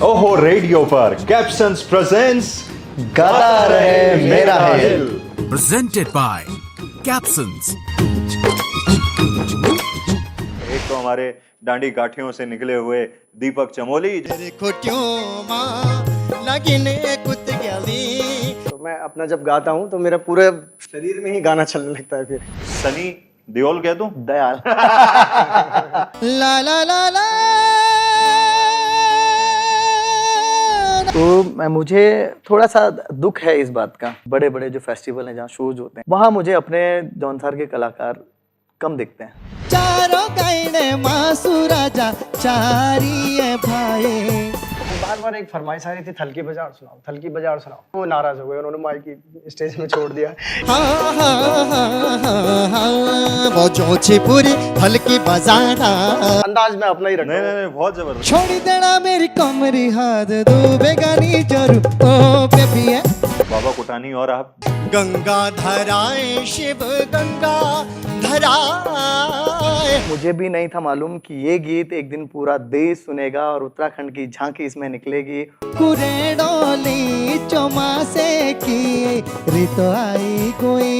ओहो रेडियो पर captions presents गाता रहे मेरा हिल। Presented by Capsons. एक तो हमारे डांडी गाठियों से निकले हुए दीपक चमोली। तो मैं अपना जब गाता हूँ तो मेरा पूरे शरीर में ही गाना चलने लगता है। फिर सनी देओल कह दूं? दयाल ला ला ला ला। तो मुझे थोड़ा सा दुख है इस बात का, बड़े बड़े जो फेस्टिवल हैं जहाँ शोज होते हैं वहाँ मुझे अपने जौनसार के कलाकार कम दिखते हैं। चारों गाइने मासू राजा चारी है भाई। बार बार एक फरमाइश आ रही थी, थलकी बजा और सुनाओ, थलकी बजा और सुनाओ। वो नाराज हो गए, उन्होंने माइक की स्टेज में छोड़ दिया। हाँ हाँ हाँ हाँ वो जोची पूरी हल्की बजाना। अंदाज में अपना ही रखा नहीं नहीं नहीं, बहुत जबरदस्त। छोड़ी देना मेरी कमरी हाथ दो बेगानी जरू ओ बेबी है। बाबा कुटानी और आप गंगा धराए शिव गंगा धराए। मुझे भी नहीं था मालूम कि ये गीत एक दिन पूरा देश सुनेगा और उत्तराखंड की झांकी इसमें निकलेगी। कुरे डोली चौमासे की रितो आई कोई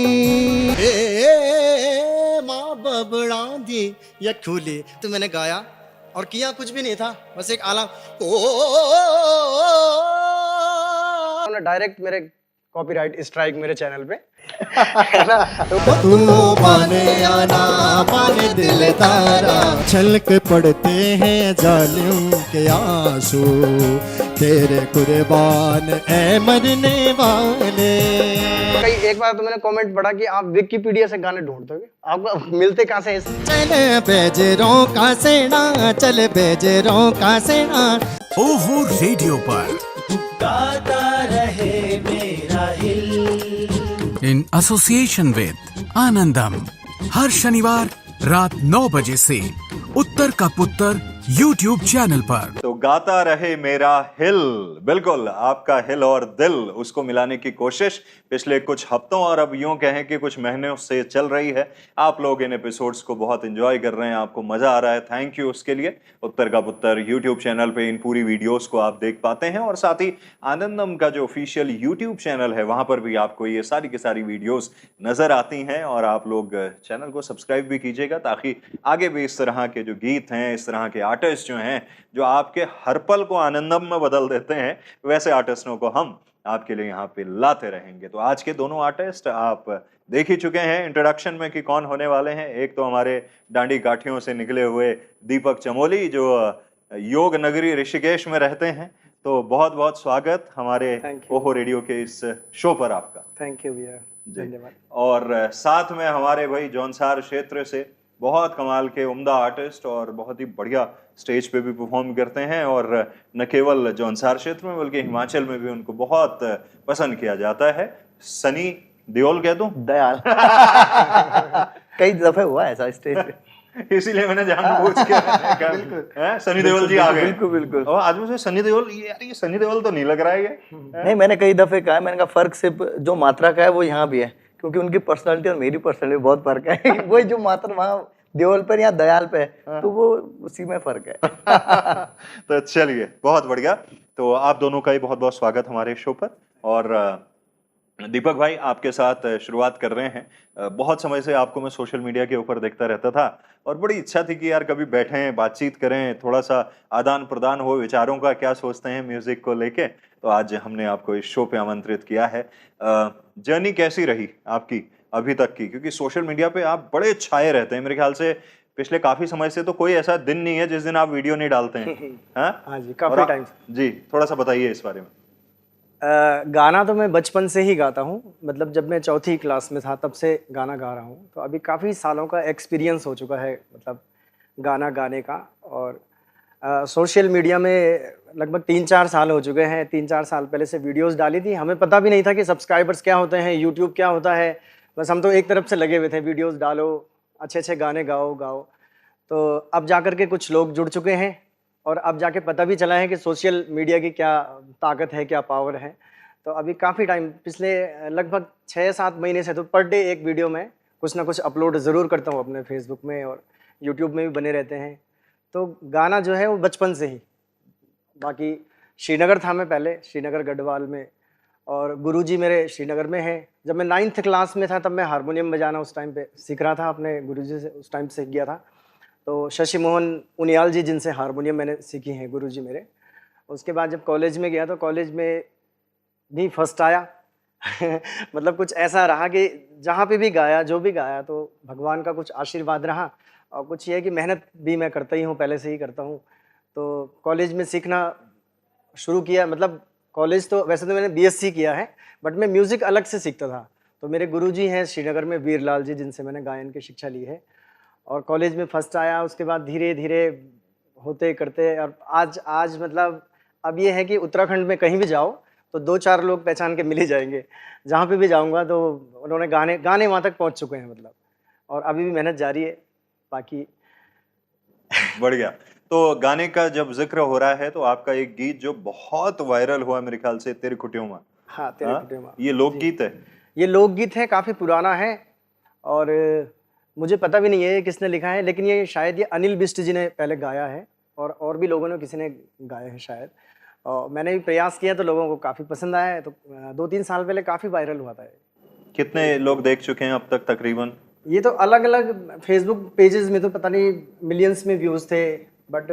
माँ बबड़ा दी या खुली। तो मैंने गाया और किया कुछ भी नहीं था, बस एक आला उन्होंने डायरेक्ट मेरे कॉपीराइट स्ट्राइक मेरे चैनल पे तू पाने आना पाने दिल तारा छलक पड़ते हैं जालिम के आंसू तेरे कुर्बान ए मरने वाले। कई एक बार तो मैंने कमेंट पढ़ा कि आप विकिपीडिया से गाने ढूंढते हो, आपको मिलते कहाँ से? चल बेजरों का सेना चल बेजरों का सेना। ओहो रेडियो पर गाता रहे मेरा हिल। in association with आनंदम हर शनिवार रात 9 बजे से उत्तर का पुत्र YouTube चैनल पर। तो गाता रहे मेरा हिल, बिल्कुल आपका हिल और दिल, उसको मिलाने की कोशिश पिछले कुछ हफ्तों और अब यूं कहें कि कुछ महीनों से चल रही है। आप लोग इन एपिसोड्स को बहुत एंजॉय कर रहे हैं, आपको मजा आ रहा है, थैंक यू उसके लिए। उत्तर का पुत्र यूट्यूब चैनल पे इन पूरी वीडियोस को आप देख पाते हैं और साथ ही आनंदम का जो ऑफिशियल यूट्यूब चैनल है वहां पर भी आपको ये सारी की सारी वीडियोस नजर आती हैं। और आप लोग चैनल को सब्सक्राइब भी कीजिएगा ताकि आगे भी इस तरह के जो गीत हैं, इस तरह के आर्टिस्ट जो हैं जो आपके हर पल को आनंदम में बदल देते हैं, वैसे आर्टिस्टों को हम आपके लिए यहाँ पे लाते रहेंगे। तो आज के दोनों आर्टिस्ट आप देख ही चुके हैं इंट्रोडक्शन में कि कौन होने वाले हैं। एक तो हमारे डांडी गाठियों से निकले हुए दीपक चमोली जो योग नगरी ऋषिकेश में रहते हैं। तो बहुत बहुत स्वागत हमारे ओहो रेडियो के इस शो पर आपका। थैंक यू भैया, धन्यवाद। और साथ में हमारे भाई जौनसार क्षेत्र से बहुत कमाल के उम्दा आर्टिस्ट और बहुत ही बढ़िया स्टेज पे भी परफॉर्म करते हैं और न केवल जौनसार क्षेत्र में बल्कि हिमाचल में भी उनको बहुत पसंद किया जाता है। सनी देओल कह दूं? दयाल कई दफे हुआ ऐसा स्टेज पे, इसीलिए मैंने जानबूझ के कहा सनी देओल जी आ गए। बिल्कुल बिल्कुल। और आज मुझे सनी देओल, यार ये सनी देओल तो नहीं लग रहा है ये। नहीं, मैंने कई दफे कहा, मैंने कहा फर्क सिर्फ जो मात्रा का है वो यहाँ भी है, क्योंकि उनकी पर्सनालिटी और मेरी पर्सनालिटी बहुत फर्क है। वही जो मात्रा वहाँ देओल पर या दयाल पे है तो वो उसी में फर्क है। तो चलिए बहुत बढ़िया। तो आप दोनों का ही बहुत बहुत स्वागत हमारे शो पर। और दीपक भाई आपके साथ शुरुआत कर रहे हैं। बहुत समय से आपको मैं सोशल मीडिया के ऊपर देखता रहता था और बड़ी इच्छा थी कि यार कभी बैठें, बातचीत करें, थोड़ा सा आदान प्रदान हो विचारों का, क्या सोचते हैं म्यूजिक को लेके। तो आज हमने आपको इस शो पे आमंत्रित किया है। जर्नी कैसी रही आपकी अभी तक की, क्योंकि सोशल मीडिया पे आप बड़े छाए रहते हैं। मेरे ख्याल से पिछले काफी समय से तो कोई ऐसा दिन नहीं है जिस दिन आप वीडियो नहीं डालते हैं। हाँ जी, काफी टाइम जी, थोड़ा सा बताइए इस बारे में। गाना तो मैं बचपन से ही गाता हूँ, मतलब जब मैं चौथी क्लास में था तब से गाना गा रहा हूँ। तो अभी काफ़ी सालों का एक्सपीरियंस हो चुका है, मतलब गाना गाने का। और सोशल मीडिया में लगभग 3-4 साल हो चुके हैं। 3-4 साल पहले से वीडियोस डाली थी, हमें पता भी नहीं था कि सब्सक्राइबर्स क्या होते हैं, यूट्यूब क्या होता है। बस हम तो एक तरफ से लगे हुए थे, वीडियोस डालो, अच्छे अच्छे गाने गाओ। तो अब जाकर के कुछ लोग जुड़ चुके हैं और अब जाके पता भी चला है कि सोशल मीडिया की क्या ताकत है, क्या पावर है। तो अभी काफ़ी टाइम, पिछले लगभग 6-7 महीने से तो पर डे एक वीडियो में कुछ ना कुछ अपलोड ज़रूर करता हूँ अपने फेसबुक में, और यूट्यूब में भी बने रहते हैं। तो गाना जो है वो बचपन से ही, बाकी श्रीनगर था मैं पहले, श्रीनगर गढ़वाल में, और गुरुजी मेरे श्रीनगर में हैं। जब मैं 9th क्लास में था तब मैं हारमोनियम बजाना उस टाइम पे सीख रहा था, अपने गुरुजी से उस टाइम सीख गया था। तो शशि मोहन उनियाल जी जिनसे हारमोनियम मैंने सीखी हैं गुरुजी मेरे। उसके बाद जब कॉलेज में गया तो कॉलेज में भी फर्स्ट आया मतलब कुछ ऐसा रहा कि जहाँ पे भी गाया, जो भी गाया, तो भगवान का कुछ आशीर्वाद रहा। और कुछ ये है कि मेहनत भी मैं करता ही हूँ, पहले से ही करता हूँ। तो कॉलेज में सीखना शुरू किया, मतलब कॉलेज तो वैसे तो मैंने बीएससी किया है, बट मैं म्यूज़िक अलग से सीखता था। तो मेरे गुरुजी हैं श्रीनगर में वीरलाल जी, जिनसे मैंने गायन की शिक्षा ली है, और कॉलेज में फर्स्ट आया। उसके बाद धीरे धीरे होते करते, और आज मतलब अब ये है कि उत्तराखंड में कहीं भी जाओ तो 2-4 लोग पहचान के मिल ही जाएंगे। जहाँ पे भी जाऊँगा तो उन्होंने गाने वहाँ तक पहुँच चुके हैं मतलब, और अभी भी मेहनत जारी है बाकी। बढ़ गया। तो गाने का जब जिक्र हो रहा है तो आपका एक गीत जो बहुत वायरल हुआ मेरे ख्याल से, तेरे खुटियों माँ। हाँ, तेरे खुटियों माँ। ये लोकगीत है। ये लोकगीत है, काफ़ी पुराना है, और मुझे पता भी नहीं है ये किसने लिखा है, लेकिन ये शायद ये अनिल बिष्ट जी ने पहले गाया है, और भी लोगों ने, किसी ने गाया है शायद। और मैंने भी प्रयास किया तो लोगों को काफ़ी पसंद आया है। तो 2-3 साल पहले काफ़ी वायरल हुआ था। कितने लोग देख चुके हैं अब तक तकरीबन? ये तो अलग अलग फेसबुक पेजेस में तो पता नहीं मिलियंस में व्यूज़ थे, बट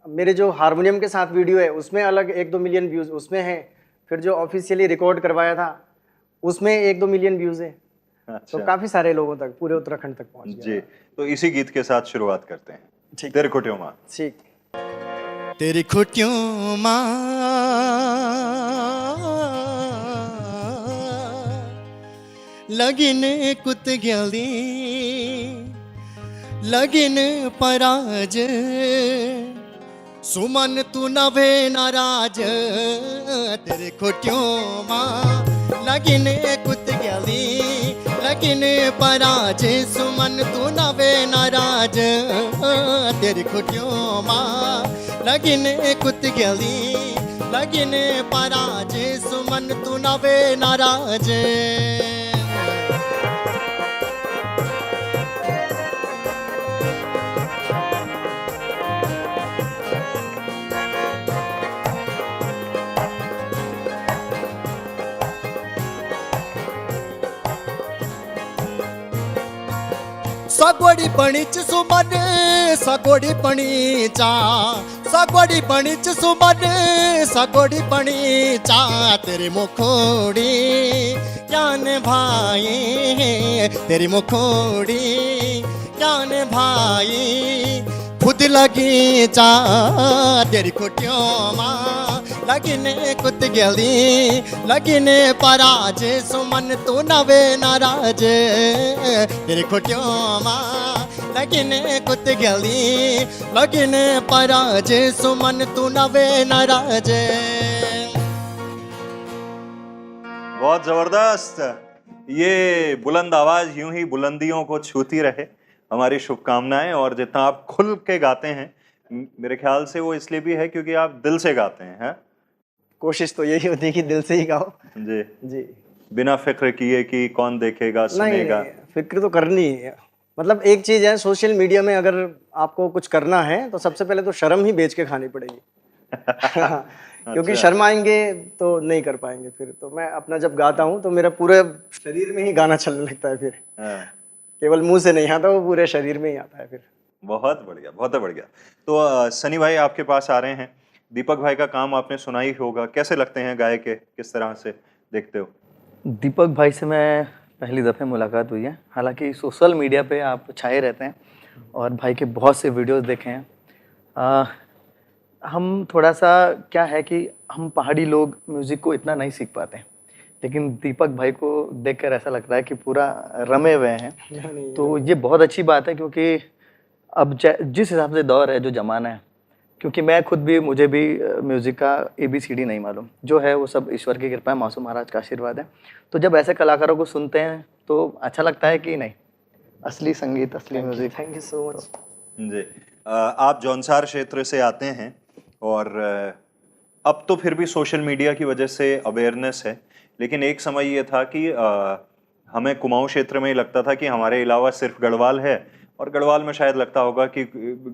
मेरे जो हारमोनियम के साथ वीडियो है उसमें अलग 1-2 मिलियन व्यूज़ उसमें हैं। फिर जो ऑफिशियली रिकॉर्ड करवाया था उसमें 1-2 मिलियन व्यूज़ है। अच्छा। तो काफ़ी सारे लोगों तक, पूरे उत्तराखंड तक पहुंच गया। जी, तो इसी गीत के साथ शुरुआत करते हैं। ठीक। तेरे खुटियों माँ। ठीक। तेरी खुटियों माँ लगिन कुत गली लगिन पराज सुमन तू नभे नाराज। तेरे खुटियों माँ लगिन कुत गली लगिन पराज सुमन तू नभे नाराज। तेरी खुटियों माँ लगिन कुत गली लगिन पराज सुमन तू नवे नाराज। सगोडी पणीच सुमन सगोडी पणीचा सगोडी पणीच सुमन सगोडी पणीचा। तेरी मुखोड़ी ज्ञान भाई तेरी मुखोड़ी ज्ञान भाई खुद लगी चा। तेरी खुटियों माँ लगिने कुत गली लगिने पराज सुमन तू नवे नाराज। तेरी खुटियों माँ लगिने कुत गली लगिने पराज सुमन तू नवे नाराज। बहुत जबरदस्त। ये बुलंद आवाज यूं ही बुलंदियों को छूती रहे, हमारी शुभकामनाएं। और जितना आप खुल के गाते हैं, मेरे ख्याल से वो इसलिए भी है क्योंकि आप दिल से गाते हैं। कोशिश तो यही होती है कि दिल से ही गाओ। जी जी, बिना फिक्र किए कि कौन देखेगा सुनेगा। नहीं, फिक्र तो करनी है। मतलब एक चीज़ है, सोशल मीडिया में अगर आपको कुछ करना है तो सबसे पहले तो शर्म ही बेच के खानी पड़ेगी क्योंकि शर्म आएंगे तो नहीं कर पाएंगे। फिर तो मैं अपना जब गाता हूँ तो मेरा पूरे शरीर में ही गाना चलने लगता है। फिर केवल मुंह से नहीं आता, वो पूरे शरीर में ही आता है फिर। बहुत बढ़िया, बहुत बढ़िया। तो सनी भाई आपके पास आ रहे हैं। दीपक भाई का काम आपने सुना ही होगा, कैसे लगते हैं गायक के, किस तरह से देखते हो? दीपक भाई से मैं पहली दफ़े मुलाकात हुई है, हालांकि सोशल मीडिया पे आप छाए रहते हैं और भाई के बहुत से वीडियोस देखे हैं। हम थोड़ा सा क्या है कि हम पहाड़ी लोग म्यूज़िक को इतना नहीं सीख पाते हैं, लेकिन दीपक भाई को देखकर ऐसा लगता है कि पूरा रमे हुए हैं। तो ये बहुत अच्छी बात है, क्योंकि अब जिस हिसाब से दौर है, जो ज़माना है, क्योंकि मैं खुद भी, मुझे भी म्यूज़िक का ABCD नहीं मालूम, जो है वो सब ईश्वर की कृपा है, मासूम महाराज का आशीर्वाद है। तो जब ऐसे कलाकारों को सुनते हैं तो अच्छा लगता है कि नहीं, असली संगीत, असली music. Thank you so much जी। आप जौनसार क्षेत्र से आते हैं और अब तो फिर भी सोशल मीडिया की वजह से अवेयरनेस है, लेकिन एक समय ये था कि हमें कुमाऊं क्षेत्र में ही लगता था कि हमारे अलावा सिर्फ गढ़वाल है, और गढ़वाल में शायद लगता होगा कि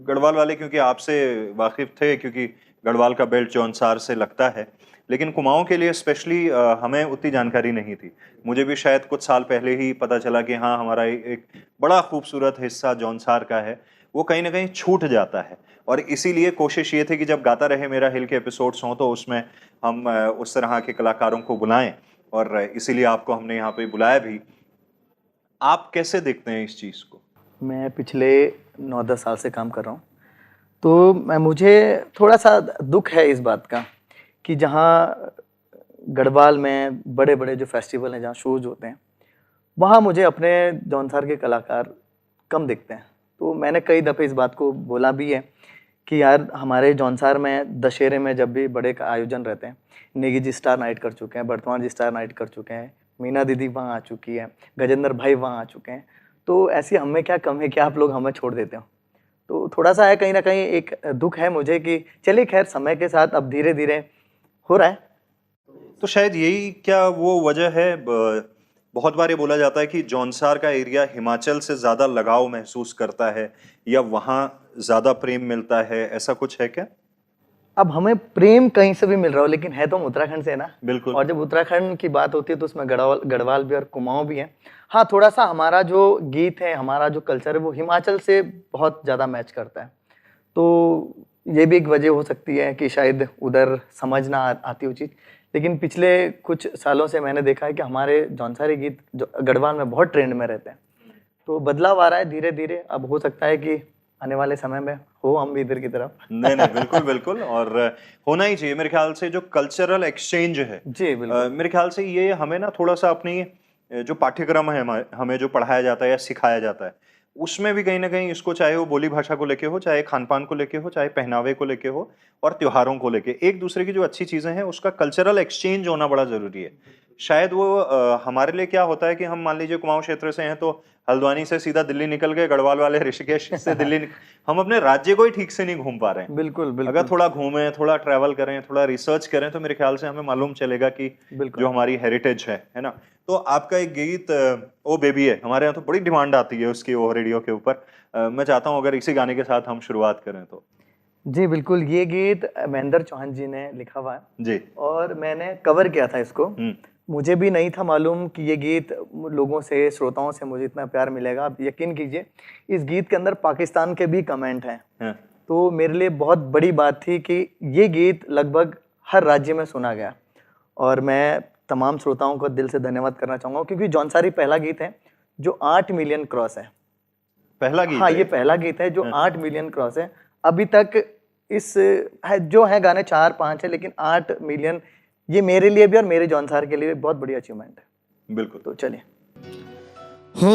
गढ़वाल वाले क्योंकि आपसे वाकिफ थे, क्योंकि गढ़वाल का बेल्ट जौनसार से लगता है, लेकिन कुमाऊं के लिए स्पेशली हमें उतनी जानकारी नहीं थी। मुझे भी शायद कुछ साल पहले ही पता चला कि हाँ, हमारा एक बड़ा खूबसूरत हिस्सा जौनसार का है, वो कहीं ना कहीं छूट जाता है। और इसीलिए कोशिश ये थी कि जब गाता रहे मेरा हिल के एपिसोड्स हों तो उसमें हम उस तरह के कलाकारों को बुलाएं, और इसीलिए आपको हमने यहाँ पे बुलाया भी। आप कैसे देखते हैं इस चीज़ को? मैं पिछले 9-10 साल से काम कर रहा हूँ, तो मुझे थोड़ा सा दुख है इस बात का कि जहाँ गढ़वाल में बड़े बड़े जो फेस्टिवल हैं, जहाँ शोज होते हैं, वहाँ मुझे अपने जौनसार के कलाकार कम दिखते हैं। तो मैंने कई दफ़े इस बात को बोला भी है कि यार हमारे जौनसार में दशहरे में जब भी बड़े आयोजन रहते हैं, नेगी जी स्टार नाइट कर चुके हैं, बर्तमान जी स्टार नाइट कर चुके हैं, मीना दीदी वहाँ आ चुकी है, गजेंद्र भाई वहाँ आ चुके हैं, तो ऐसी हमें क्या कम है कि आप लोग हमें छोड़ देते हो। तो थोड़ा सा है, कहीं ना कहीं एक दुख है मुझे कि चलिए खैर समय के साथ अब धीरे धीरे हो रहा है। तो शायद यही क्या वो वजह है, बहुत बार ये बोला जाता है कि जौनसार का एरिया हिमाचल से ज़्यादा लगाव महसूस करता है, या वहाँ ज़्यादा प्रेम मिलता है, ऐसा कुछ है क्या? अब हमें प्रेम कहीं से भी मिल रहा हो, लेकिन है तो हम उत्तराखंड से है ना। बिल्कुल। और जब उत्तराखंड की बात होती है तो उसमें गढ़वाल भी और कुमाऊं भी है। हाँ, थोड़ा सा हमारा जो गीत है, हमारा जो कल्चर है, वो हिमाचल से बहुत ज़्यादा मैच करता है। तो ये भी एक वजह हो सकती है कि शायद उधर समझ ना आती हो चीज़। लेकिन पिछले कुछ सालों से मैंने देखा है कि हमारे जौनसारी गीत जो गढ़वाल में बहुत ट्रेंड में रहते हैं, तो बदलाव आ रहा है धीरे धीरे। अब हो सकता है कि आने वाले समय में हो हम भी इधर की तरफ। नहीं नहीं, बिल्कुल बिल्कुल, और होना ही चाहिए मेरे ख्याल से। जो कल्चरल एक्सचेंज है, जी बिल्कुल। मेरे ख्याल से ये हमें ना थोड़ा सा अपनी जो पाठ्यक्रम है, हमें जो पढ़ाया जाता है या सिखाया जाता है, उसमें भी कहीं ना कहीं इसको, चाहे वो बोली भाषा को लेके हो, चाहे खान पान को लेके हो, चाहे पहनावे को लेके हो, और त्योहारों को लेके, एक दूसरे की जो अच्छी चीज़ें हैं उसका कल्चरल एक्सचेंज होना बड़ा ज़रूरी है। शायद वो हमारे लिए क्या होता है कि हम मान लीजिए कुमाऊं क्षेत्र से हैं तो हल्द्वानी से सीधा दिल्ली निकल गए, गढ़वाल वाले ऋषिकेश से दिल्ली हम अपने राज्य को ही ठीक से नहीं घूम पा रहे हैं। बिल्कुल बिल्कुल। अगर थोड़ा घूमें, थोड़ा ट्रैवल करें, थोड़ा रिसर्च करें, तो मेरे ख्याल से हमें मालूम चलेगा कि जो हमारी हेरिटेज है ना। तो आपका एक गीत ओ बेबी है, हमारे यहाँ तो बड़ी डिमांड आती है उसकी, ओ रेडियो के ऊपर। मैं चाहता हूँ अगर इसी गाने के साथ हम शुरुआत करें तो। जी बिल्कुल, ये गीत महेंद्र चौहान जी ने लिखा हुआ है जी। और मैंने कवर किया था इसको। मुझे भी नहीं था मालूम कि ये गीत लोगों से, श्रोताओं से मुझे इतना प्यार मिलेगा। आप यकीन कीजिए, इस गीत के अंदर पाकिस्तान के भी कमेंट हैं। तो मेरे लिए बहुत बड़ी बात थी कि ये गीत लगभग हर राज्य में सुना गया, और मैं तमाम श्रोताओं को दिल से धन्यवाद करना चाहूँगा, क्योंकि जौनसारी पहला गीत है जो 8 मिलियन क्रॉस है। पहला गीत? हाँ, ये पहला गीत है जो 8 मिलियन क्रॉस है। अभी तक इस है जो है गाने 4-5 है, लेकिन 8 मिलियन ये मेरे लिए भी और मेरे जौनसार के लिए भी बहुत बड़ी अचीवमेंट है। बिल्कुल। तो चलिए। हो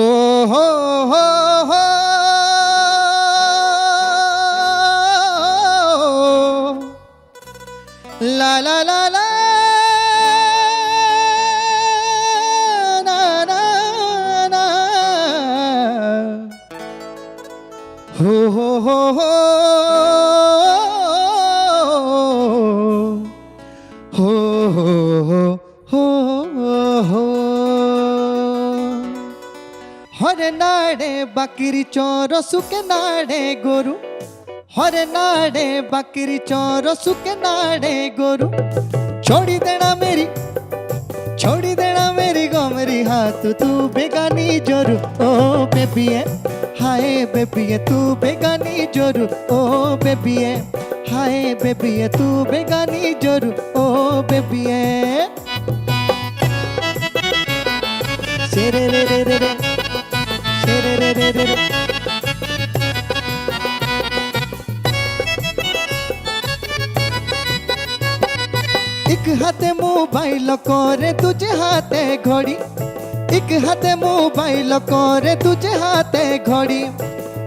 ला ला ला ला ना ना ना हो हरे नाड़े बकरी चोरो सुके नाड़े गोरु, हरे नाड़े बकरी चोरो सुके नाड़े गोरु, छोड़ी देना मेरी गोमरी हाथ तू बेगानी जोरू, ओ बेबी है हाय बेबी है तू बेगानी जोरू, ओ बेबी है हाय बेबी है तू बेगानी जोरू, ओ बेबी है शेरे रे रे रे रे शेरे रे रे रे रे। एक हाथे मोबाइल करे दूजे हाथे घड़ी, एक हाथे मोबाइल करे दूजे हाथे घड़ी,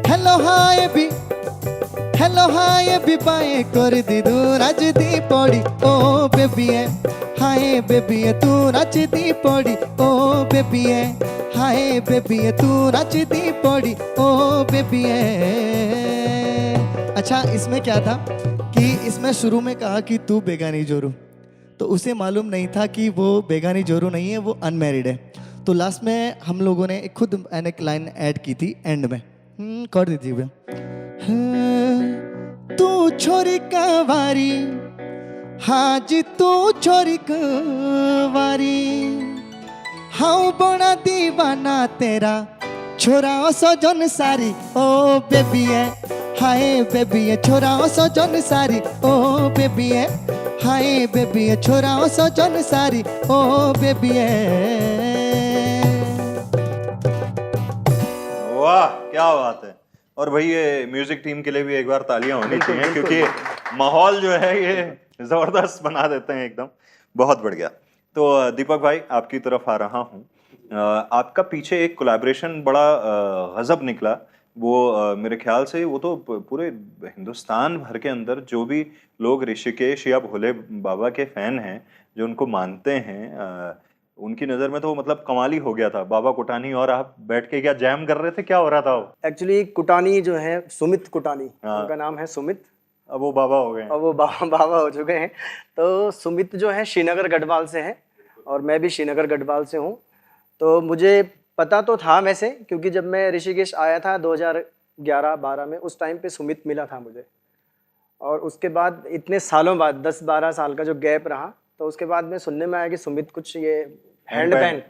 हेलो हाय भी बाए कर दी दू राज दी पड़ी, ओ बेबी है हाय बेबी है तू नाच दी पड़ी, ओ बेबी है हाय बेबी है तू नाच दी पड़ी, ओ बेबी है। अच्छा, इसमें क्या था कि इसमें शुरू में कहा कि तू बेगानी जोरू, तो उसे मालूम नहीं था कि वो बेगानी जोरू नहीं है, वो अनमैरिड है। तो लास्ट में हम लोगों ने खुद एक लाइन ऐड की थी एंड में, कर दी थी। तू छोरी कवारी, हाँ जी तू छोरी कवारी, हाँ बड़ा दीवाना तेरा छोरा सजन सारी, ओ बेबी है हाय बेबी है छोरा सजन सारी, ओ बेबी है हाय बेबी है छोरा सजन सारी, ओ बेबी है। वाह क्या बात है। और भाई ये म्यूजिक टीम के लिए भी एक बार तालियां होनी चाहिए, क्योंकि माहौल जो है ये जबरदस्त बना देते हैं एकदम। बहुत बढ़िया। तो दीपक भाई आपकी तरफ आ रहा हूँ। आपका पीछे एक कोलैबोरेशन बड़ा गजब निकला। वो मेरे ख्याल से वो तो पूरे हिंदुस्तान भर के अंदर जो भी लोग ऋषिकेश या भोले बाबा के फैन हैं, जो उनको मानते हैं, उनकी नज़र में तो मतलब कमाल ही हो गया था। बाबा कुटानी और आप बैठ के क्या जैम कर रहे थे, क्या हो रहा था वो? एक्चुअली कुटानी जो है सुमित कुटानी, हाँ। उनका नाम है सुमित, अब वो बाबा हो गए हैं। और वो बाबा हो चुके हैं। तो सुमित जो है श्रीनगर गढ़वाल से है और मैं भी श्रीनगर गढ़वाल से हूँ। तो मुझे पता तो था वैसे, क्योंकि जब मैं ऋषिकेश आया था 2011-12 में, उस टाइम पे सुमित मिला था मुझे। और उसके बाद इतने सालों बाद 10-12 साल का जो गैप रहा, तो उसके बाद में सुनने में आया कि सुमित कुछ ये हैंड बैन,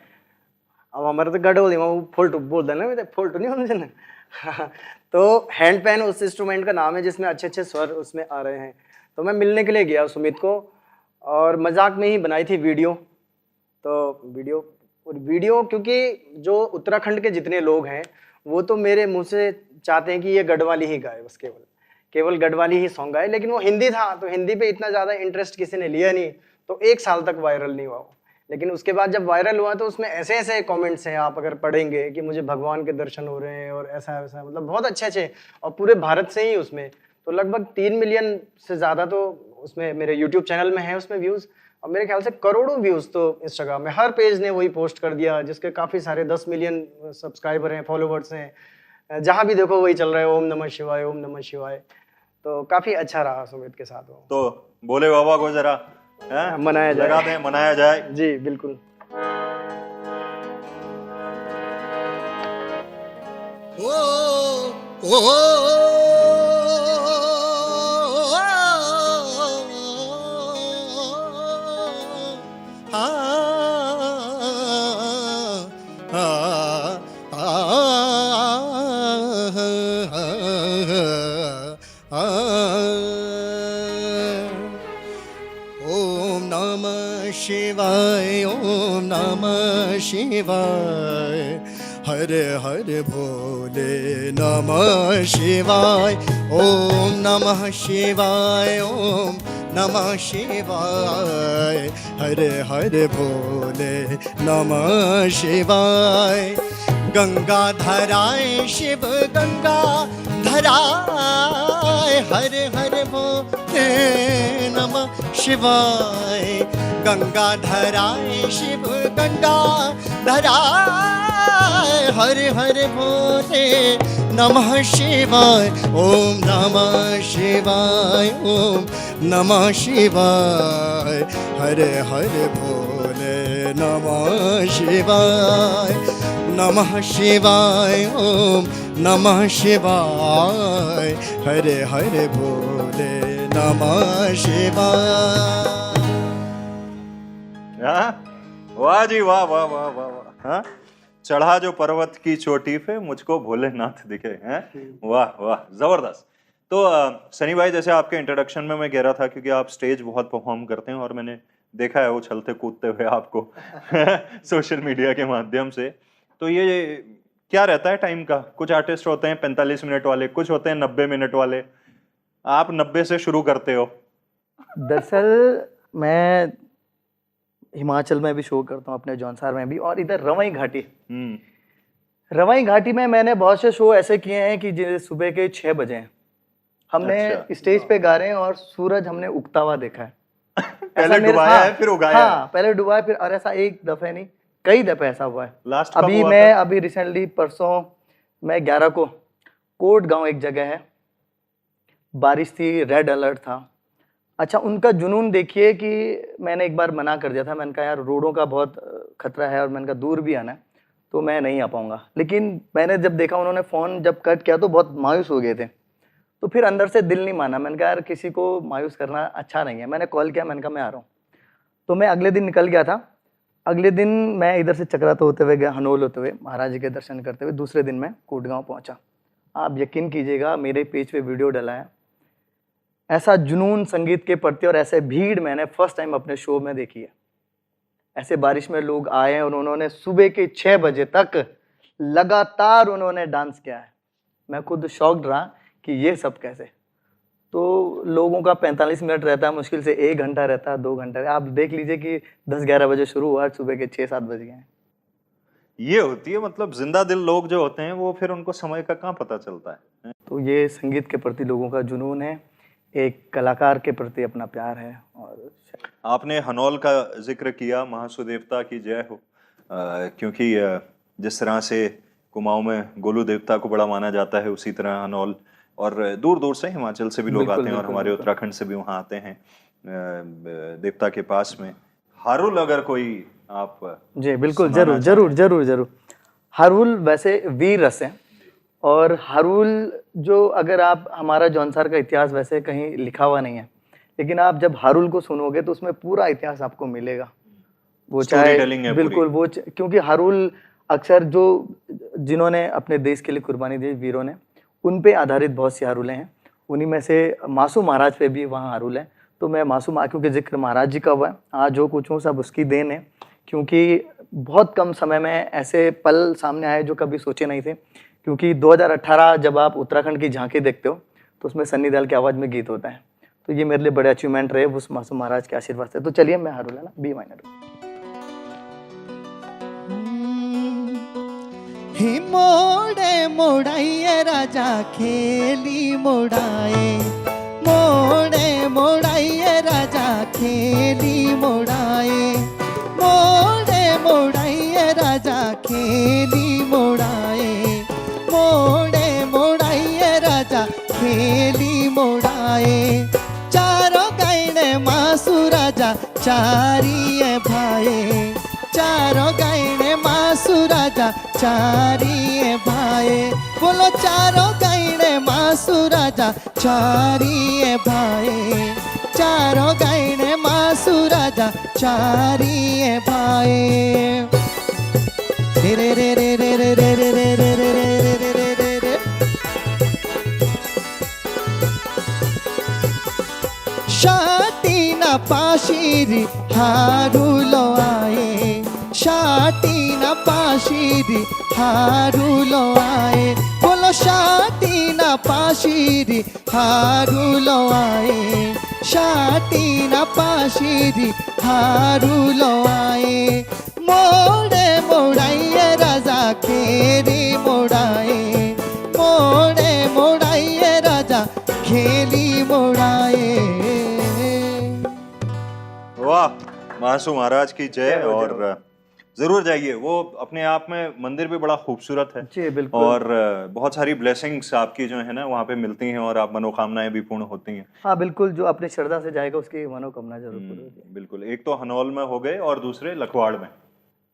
अब हमारे तो गढ़ वो फोल्टू बोल देना, मैं फोल्टू नहीं होना चाहिए। तो हैंड पैन उस इंस्ट्रूमेंट का नाम है जिसमें अच्छे अच्छे स्वर उसमें आ रहे हैं। तो मैं मिलने के लिए गया सुमित को, और मजाक में ही बनाई थी वीडियो। तो वीडियो क्योंकि जो उत्तराखंड के जितने लोग हैं वो तो मेरे मुंह से चाहते हैं कि ये गढ़वाली ही गाए, बस केवल गढ़वाली ही सॉन्ग गाए। लेकिन वो हिंदी था, तो हिंदी पे इतना ज़्यादा इंटरेस्ट किसी ने लिया नहीं, तो 1 साल तक वायरल नहीं हुआ वो। लेकिन उसके बाद जब वायरल हुआ तो उसमें ऐसे ऐसे कमेंट्स हैं, आप अगर पढ़ेंगे, कि मुझे भगवान के दर्शन हो रहे हैं और ऐसा वैसा, मतलब बहुत अच्छे अच्छे, और पूरे भारत से ही उसमें तो लगभग 3 मिलियन से ज़्यादा तो उसमें मेरे यूट्यूब चैनल में है उसमें व्यूज़, और मेरे ख्याल से करोड़ों व्यूज़ तो इंस्टाग्राम में हर पेज ने वही पोस्ट कर दिया, जिसके काफ़ी सारे 10 मिलियन सब्सक्राइबर हैं, फॉलोवर्स हैं। जहाँ भी देखो वही चल रहा है, ओम नमः शिवाय, ओम नमः शिवाय। तो काफ़ी अच्छा रहा सुमित के साथ वो। तो भोले बाबा को जरा मनाया जाए, लगा दें, मनाया जाए। जी बिल्कुल। ओ ओ ओम नमः शिवाय, ओम नमः शिवाय, हर हर भोले नमः शिवाय, ओम नमः शिवाय, ओम नमः शिवाय, हर हर भोले नमः शिवाय। गंगा धराए शिव गंगा धराए, हर हर भोले नमः शिवाय। गंगा धराए शिव गंगा धराए, हर हर भोले नमः शिवाय। ओम नमः शिवाय, ओम नमः शिवाय, हर हर भोले नमः शिवाय। नमः शिवाय, ओम नमः शिवाय, हर हर भोले नमः शिवाय। वाह जी वाह वाह वाह वाह वाह। हाँ, चढ़ा जो पर्वत की चोटी पे मुझको भोलेनाथ दिखे हैं। वाह वाह जबरदस्त। तो सनी भाई, जैसे आपके इंट्रोडक्शन में मैं कह रहा था, क्योंकि आप स्टेज बहुत परफॉर्म करते हैं और मैंने देखा है वो चलते कूदते हुए आपको सोशल मीडिया के माध्यम से। तो ये क्या रहता है टाइम का? कुछ आर्टिस्ट होते हैं 45 मिनट वाले, कुछ होते हैं 90 मिनट वाले, आप 90 से शुरू करते हो। दरअसल मैं हिमाचल में भी शो करता हूँ, अपने जौनसार में भी, और इधर रवाई घाटी। रवाई घाटी में मैंने बहुत से शो ऐसे किए हैं कि सुबह के 6 बजे हैं, हमने अच्छा। स्टेज पे गा रहे हैं और सूरज हमने उगता हुआ देखा है। पहले डुबाया है फिर उगाया है। हाँ, पहले डुबाया फिर, और ऐसा एक दफे नहीं, कई दफे ऐसा हुआ है। लास्ट कब अभी हुआ मैं था? अभी रिसेंटली परसों मैं 11 को कोट गांव एक जगह है, बारिश थी, रेड अलर्ट था। अच्छा, उनका जुनून देखिए कि मैंने एक बार मना कर दिया था, मैंने कहा यार रोडों का बहुत खतरा है और मैंने कहा दूर भी आना है तो मैं नहीं आ पाऊंगा। लेकिन मैंने जब देखा उन्होंने फ़ोन जब कट किया तो बहुत मायूस हो गए थे। तो फिर अंदर से दिल नहीं माना। मैंने कहा यार किसी को मायूस करना अच्छा नहीं है। मैंने कॉल किया, मैंने कहा मैं आ रहा हूँ। तो मैं अगले दिन निकल गया था। अगले दिन मैं इधर से चक्राता होते हुए गया, हनोल होते हुए, महाराज जी के दर्शन करते हुए। दूसरे दिन मैं कोटगांव पहुंचा। आप यकीन कीजिएगा, मेरे पेज पे वीडियो डला है। ऐसा जुनून संगीत के प्रति और ऐसे भीड़ मैंने फर्स्ट टाइम अपने शो में देखी है। ऐसे बारिश में लोग आए हैं और उन्होंने सुबह के 6 बजे तक लगातार उन्होंने डांस किया है। मैं खुद शॉक्ड रहा कि ये सब कैसे। तो लोगों का 45 मिनट रहता है, मुश्किल से 1 घंटा रहता है, 2 घंटा। आप देख लीजिए कि 10-11 बजे शुरू हुआ, सुबह के 6-7 बज गए हैं। ये होती है मतलब जिंदा दिल लोग जो होते हैं वो फिर उनको समय का कहाँ पता चलता है। तो ये संगीत के प्रति लोगों का जुनून है, एक कलाकार के प्रति अपना प्यार है। और आपने हनौल का जिक्र किया, महासुदेवता की जय हो। क्योंकि जिस तरह से कुमाऊं में गोलू देवता को बड़ा माना जाता है, उसी तरह हनौल और दूर दूर से हिमाचल से भी लोग आते हैं और हमारे उत्तराखंड से भी वहाँ आते हैं देवता के पास में। हारुल अगर कोई आप जी बिल्कुल, जरूर जरूर जरूर जरूर। हारुल वैसे वीर रस है। और हारुल जो, अगर आप, हमारा जौनसार का इतिहास वैसे कहीं लिखा हुआ नहीं है, लेकिन आप जब हारुल को सुनोगे तो उसमें पूरा इतिहास आपको मिलेगा। वो चाहे बिल्कुल वो, क्योंकि हारुल अक्सर जो जिन्होंने अपने देश के लिए कुर्बानी दी, वीरों ने, उन पे आधारित बहुत सी हारुलें हैं। उन्हीं में से मासूम महाराज पे भी वहाँ हारुल है। तो मैं मासूम, क्योंकि जिक्र महाराज जी का हुआ है, आज जो कुछ हूँ सब उसकी देन है। क्योंकि बहुत कम समय में ऐसे पल सामने आए जो कभी सोचे नहीं थे। क्योंकि 2018 जब आप उत्तराखंड की झांकी देखते हो तो उसमें सन्नी देओल की आवाज़ में गीत होता है। तो ये मेरे लिए बड़े अचीवमेंट रहे उस मासूम महाराज के आशीर्वाद से। तो चलिए मैं हारुल है ना बी माइनर। ही मोड़े मोड़ाइए राजा खेली मोड़ाए, मोड़े मोड़ाइए राजा खेली मोड़ाए, मोड़े मोड़ाइए राजा खेली मोड़ाए, मोड़े मोड़ाइए राजा खेली मोड़ाए। चारों गायने मासू राजा चारिये भाई, चारों गायने मासू राजा चारिये भाई। बोलो चारों गायने मासू राजा चारिये भाई, चारों गायने मासू राजा चारिये भाई। रे रे रे रे रे रे रे रे रे रे रे रे रे रे रे रे। शाटी न पाशीरी हारुलो आए, शाटी न पाशीरी हारुलो आए। बोलो शाटी न पाशीरी हारुलो आए, शाटी न पाशीरी हारुलो आए। मोड़े मोड़ाइए राजा खेली मोड़ाए, मोड़े मोड़ाइए राजा खेली मोड़ाए। वाह, महासू महाराज की जय। और जरूर जाइए, वो अपने आप में मंदिर भी बड़ा खूबसूरत है जी बिल्कुल। और बहुत सारी ब्लेसिंग्स आपकी जो है ना वहाँ पे मिलती हैं और आप मनोकामनाएं भी पूर्ण होती हैं। हाँ बिल्कुल, जो अपनी श्रद्धा से जाएगा उसकी मनोकामना जरूर पूरी होती है। बिल्कुल। एक तो हनौल में हो गए और दूसरे लखवाड़ में।